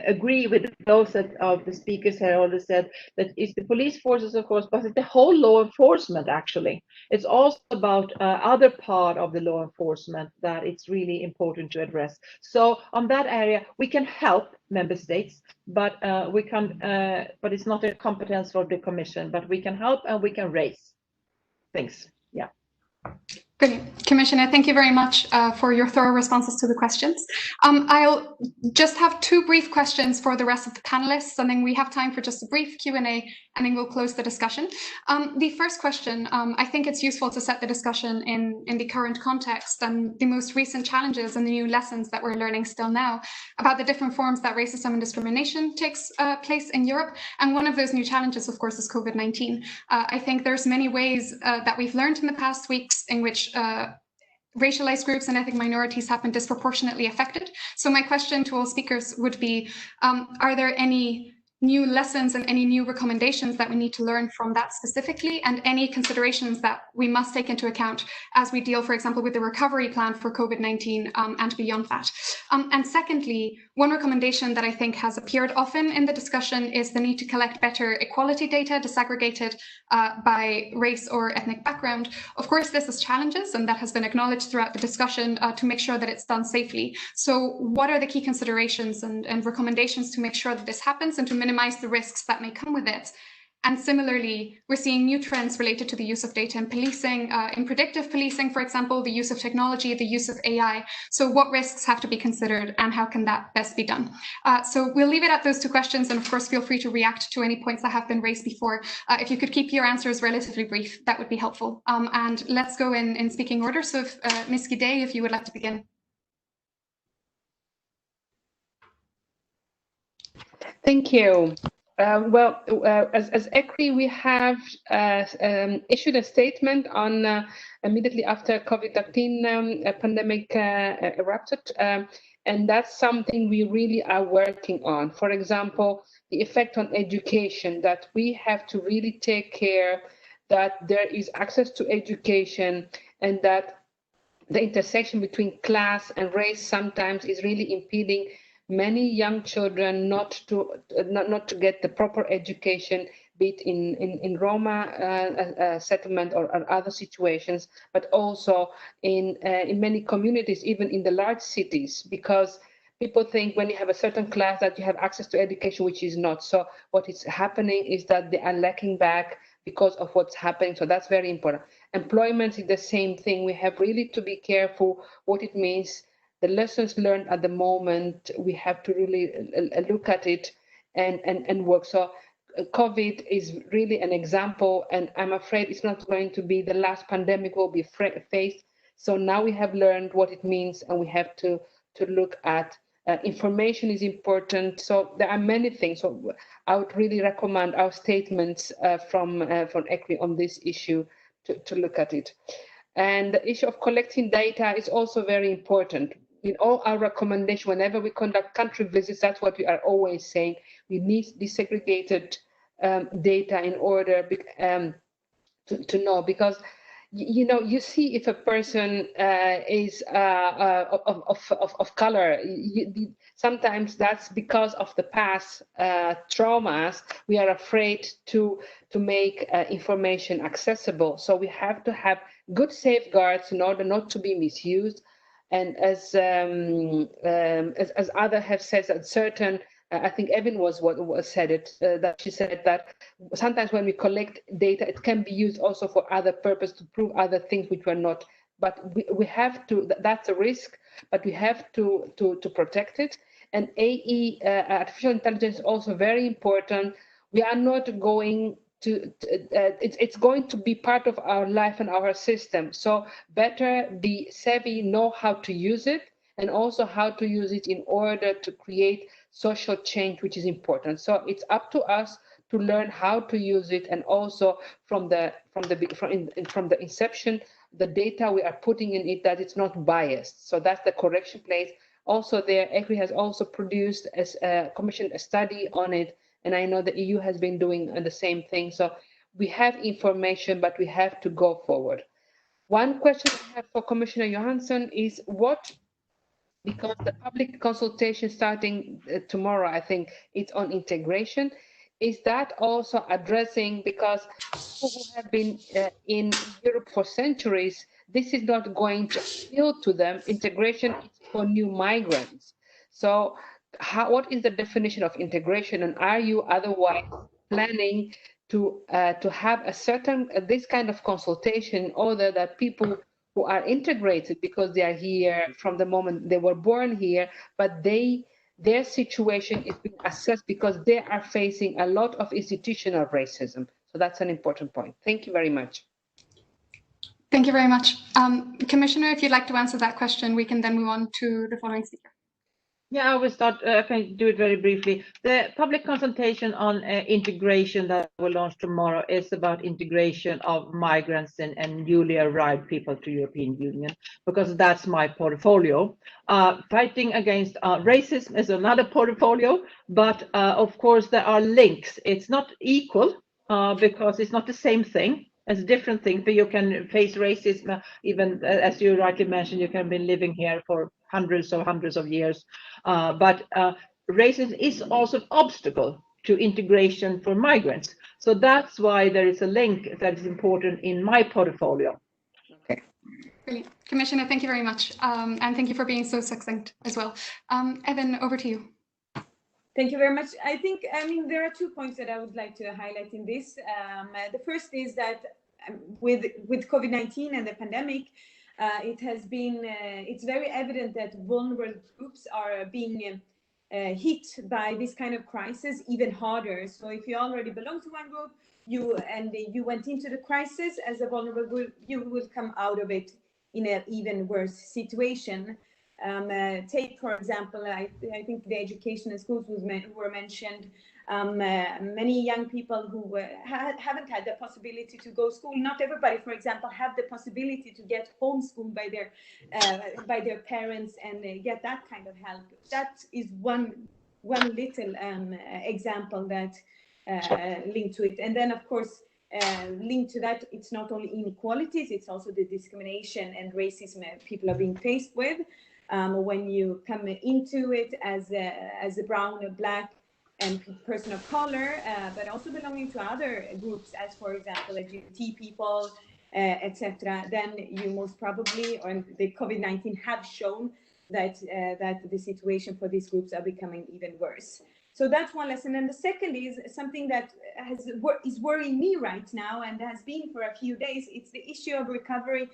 agree with those of the speakers here already said that it's the police forces, of course, but it's the whole law enforcement, actually. It's also about other part of the law enforcement that it's really important to address. So on that area, we can help member states, but but it's not a competence for the Commission, but we can help and we can raise things. Yeah. Brilliant. Commissioner, thank you very much for your thorough responses to the questions. I'll just have two brief questions for the rest of the panelists, and then we have time for just a brief Q&A, and then we'll close the discussion. The first question, I think it's useful to set the discussion in the current context and the most recent challenges and the new lessons that we're learning still now about the different forms that racism and discrimination takes place in Europe. And one of those new challenges, of course, is COVID-19. I think there's many ways that we've learned in the past weeks in which racialized groups and ethnic minorities have been disproportionately affected. So my question to all speakers would be, are there any new lessons and any new recommendations that we need to learn from that specifically, and any considerations that we must take into account as we deal, for example, with the recovery plan for COVID-19 and beyond that? And secondly, one recommendation that I think has appeared often in the discussion is the need to collect better equality data disaggregated by race or ethnic background. Of course, this has challenges, and that has been acknowledged throughout the discussion to make sure that it's done safely. So what are the key considerations and recommendations to make sure that this happens and to minimize the risks that may come with it? And similarly, we're seeing new trends related to the use of data in policing, in predictive policing, for example, the use of technology, the use of AI. So what risks have to be considered, and how can that best be done? So we'll leave it at those two questions, and of course, feel free to react to any points that have been raised before. If you could keep your answers relatively brief, that would be helpful. And let's go in speaking order. So if, Ms. Gidey, if you would like to begin. Thank you. As ECRI, we have issued a statement on immediately after COVID-19 pandemic erupted, and that's something we really are working on. For example, the effect on education, that we have to really take care that there is access to education, and that the intersection between class and race sometimes is really impeding many young children not to get the proper education, be it in Roma settlement or other situations, but also in many communities, even in the large cities, because people think when you have a certain class that you have access to education, which is not. So what is happening is that they are lacking back because of what's happening. So that's very important. Employment is the same thing. We have really to be careful what it means. The lessons learned at the moment, we have to really look at it and work. So COVID is really an example, and I'm afraid it's not going to be the last pandemic we'll be faced. So now we have learned what it means, and we have to look at information is important. So there are many things. So I would really recommend our statements from ECRI on this issue to look at it. And the issue of collecting data is also very important. In all our recommendations, whenever we conduct country visits, that's what we are always saying. We need disaggregated data in order to know, because you see if a person is of color. Sometimes that's because of the past traumas. We are afraid to make information accessible. So we have to have good safeguards in order not to be misused. And as others have said, that certain, I think Evan said it, that she said that sometimes when we collect data, it can be used also for other purpose to prove other things which were not. But we have to, that's a risk, but we have to protect it. And AE, artificial intelligence, is also very important. We are not going to, it's going to be part of our life and our system. So better be savvy, know how to use it, and also how to use it in order to create social change, which is important. So it's up to us to learn how to use it, and also from the inception, the data we are putting in it, that it's not biased. So that's the correction place. Also there, ECRI has also produced, commissioned a study on it, and I know the EU has been doing the same thing. So we have information, but we have to go forward. One question I have for Commissioner Johansson is because the public consultation starting tomorrow, I think it's on integration. Is that also addressing, because people who have been in Europe for centuries, this is not going to appeal to them. Integration is for new migrants. So what is the definition of integration, and are you otherwise planning to have a certain this kind of consultation in order that people who are integrated because they are here from the moment they were born here, but their situation is being assessed because they are facing a lot of institutional racism. So that's an important point. Thank you very much. Thank you very much. Commissioner, if you'd like to answer that question, we can then move on to the following speaker. Yeah, I will start. I can do it very briefly. The public consultation on integration that will launch tomorrow is about integration of migrants and newly arrived people to European Union, because that's my portfolio. Fighting against racism is another portfolio, but of course there are links. It's not equal because it's not the same thing. It's a different thing, but you can face racism, even as you rightly mentioned, you can have been living here for hundreds of years. But racism is also an obstacle to integration for migrants. So that's why there is a link that is important in my portfolio. Okay. Brilliant. Commissioner, thank you very much. And thank you for being so succinct as well. Evan, over to you. Thank you very much. I mean, there are 2 points that I would like to highlight in this. The first is that with COVID-19 and the pandemic, it's very evident that vulnerable groups are being hit by this kind of crisis even harder. So if you already belong to one group, you went into the crisis as a vulnerable group, you will come out of it in an even worse situation. Take, for example, I think the education and schools were mentioned. Many young people who haven't had the possibility to go to school. Not everybody, for example, have the possibility to get homeschooled by their parents and get that kind of help. That is one little example that linked to it. And then, of course, linked to that, it's not only inequalities, it's also the discrimination and racism people are being faced with. When you come into it as a brown or black and person of color, but also belonging to other groups, as for example, LGBT people, etc., then you most probably, or the COVID-19 have shown that the situation for these groups are becoming even worse. So that's one lesson. And the second is something that is worrying me right now and has been for a few days. It's the issue of recovery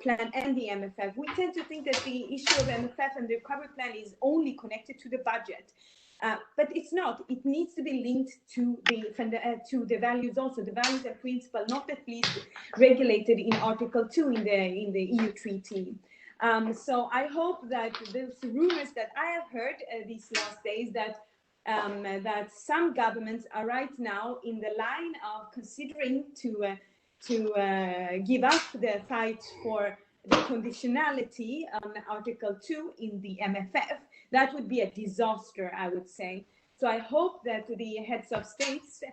plan and the MFF. We tend to think that the issue of MFF and the recovery plan is only connected to the budget, but it's not. It needs to be linked to the values also, the values and principles, not at least regulated in Article 2 in the EU treaty. So I hope that those rumors that I have heard these last days that some governments are right now in the line of considering to give up the fight for the conditionality on Article 2 in the MFF. That would be a disaster, I would say. So I hope that the heads of states,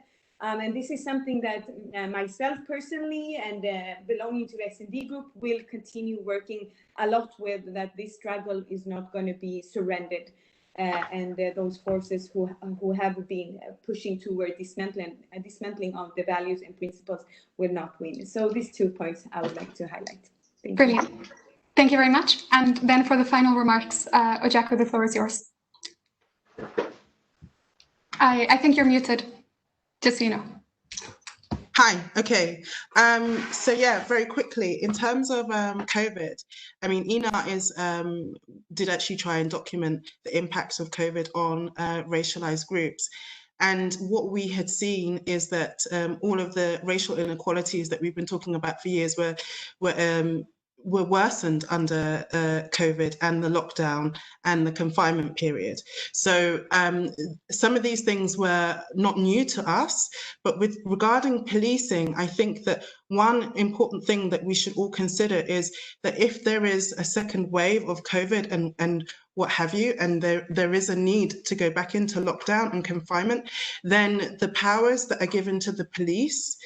and this is something that myself personally and belonging to the S&D group will continue working a lot with, that this struggle is not going to be surrendered. And those forces who have been pushing toward dismantling of the values and principles will not win. So these 2 points I would like to highlight. Brilliant. Thank you very much. And then for the final remarks, Ojako, the floor is yours. I think you're muted, just so you know. Hi, okay. So yeah, very quickly, in terms of COVID, I mean, ENA did actually try and document the impacts of COVID on racialized groups. And what we had seen is that all of the racial inequalities that we've been talking about for years were worsened under COVID and the lockdown and the confinement period. So some of these things were not new to us, but regarding policing, I think that one important thing that we should all consider is that if there is a second wave of COVID and what have you, and there is a need to go back into lockdown and confinement, then the powers that are given to the police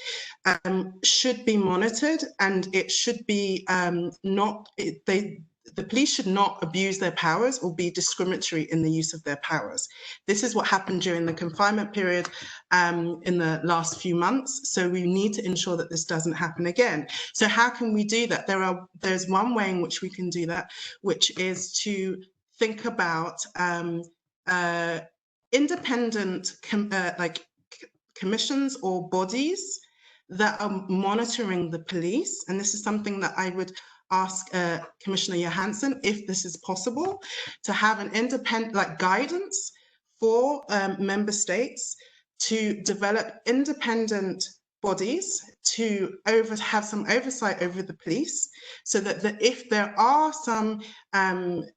should be monitored, and it should be the police should not abuse their powers or be discriminatory in the use of their powers. This is what happened during the confinement period in the last few months. So we need to ensure that this doesn't happen again. So how can we do that? There's one way in which we can do that, which is to think about independent commissions or bodies that are monitoring the police. And this is something that I would ask Commissioner Johansson if this is possible, to have an independent, like, guidance for member states to develop independent bodies to have some oversight over the police, so that if there are some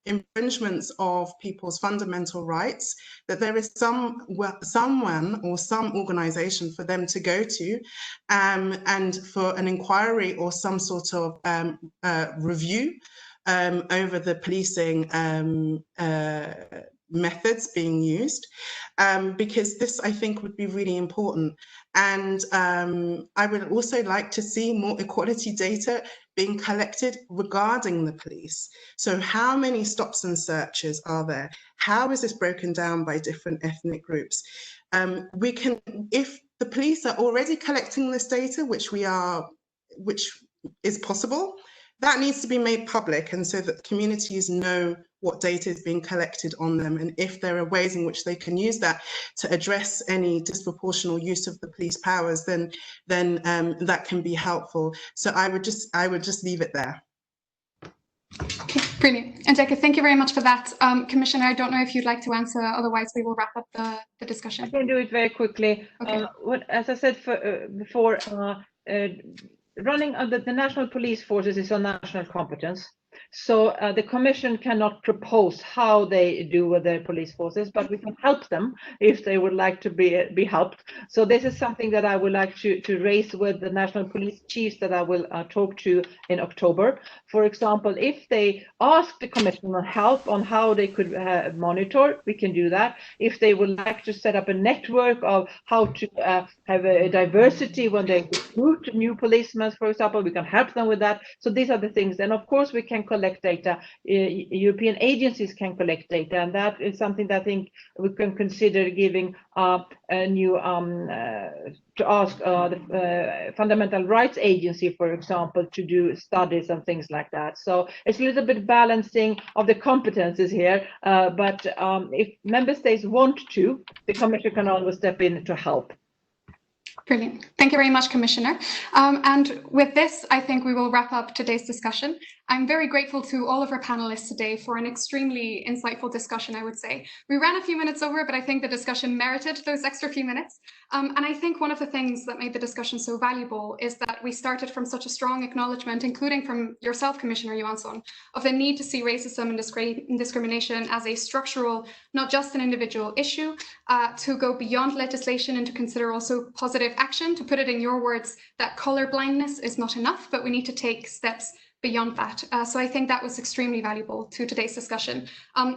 infringements of people's fundamental rights, that there is someone or some organization for them to go to, and for an inquiry or some sort of review over the policing methods being used, because this, I think, would be really important. And I would also like to see more equality data being collected regarding the police. So how many stops and searches are there? How is this broken down by different ethnic groups? We can, if the police are already collecting this data, which is possible, that needs to be made public, and so that communities know what data is being collected on them, and if there are ways in which they can use that to address any disproportionate use of the police powers, then that can be helpful. So I would just leave it there. Okay, brilliant. And Jacob, thank you very much for that. Commissioner, I don't know if you'd like to answer, otherwise we will wrap up the discussion. I can do it very quickly. Okay. As I said before, running the national police forces is a national competence. So the Commission cannot propose how they do with their police forces, but we can help them if they would like to be helped. So this is something that I would like to raise with the national police chiefs that I will talk to in October. For example, if they ask the Commission for help on how they could monitor, we can do that. If they would like to set up a network of how to have a diversity when they recruit new policemen, for example, we can help them with that. So these are the things. And of course, we can collect data. European agencies can collect data, and that is something that I think we can consider giving a new to ask the Fundamental Rights Agency, for example, to do studies and things like that. So it's a little bit balancing of the competences here, but if member states want to, the Commission can always step in to help. Brilliant. Thank you very much, Commissioner. And with this, I think we will wrap up today's discussion. I'm very grateful to all of our panelists today for an extremely insightful discussion, I would say. We ran a few minutes over, but I think the discussion merited those extra few minutes. And I think one of the things that made the discussion so valuable is that we started from such a strong acknowledgement, including from yourself, Commissioner Johansson, of the need to see racism and discrimination as a structural, not just an individual issue, to go beyond legislation and to consider also positive action. To put it in your words, that color blindness is not enough, but we need to take steps beyond that. So I think that was extremely valuable to today's discussion.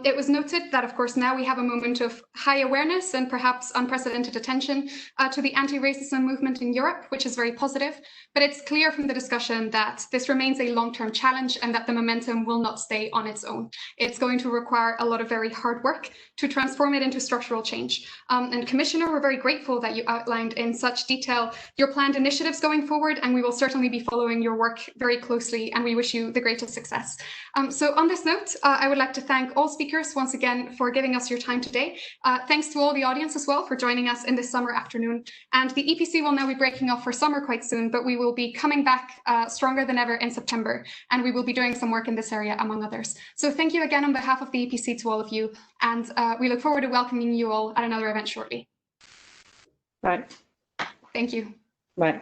It was noted that, of course, now we have a moment of high awareness and perhaps unprecedented attention to the anti-racism movement in Europe, which is very positive. But it's clear from the discussion that this remains a long-term challenge and that the momentum will not stay on its own. It's going to require a lot of very hard work to transform it into structural change. And Commissioner, we're very grateful that you outlined in such detail your planned initiatives going forward, and we will certainly be following your work very closely, and we wish you the greatest success. So on this note, I would like to thank all speakers once again for giving us your time today. Thanks to all the audience as well for joining us in this summer afternoon. And the EPC will now be breaking off for summer quite soon, but we will be coming back stronger than ever in September, and we will be doing some work in this area, among others. So thank you again on behalf of the EPC to all of you, and we look forward to welcoming you all at another event shortly. Bye. Thank you. Bye.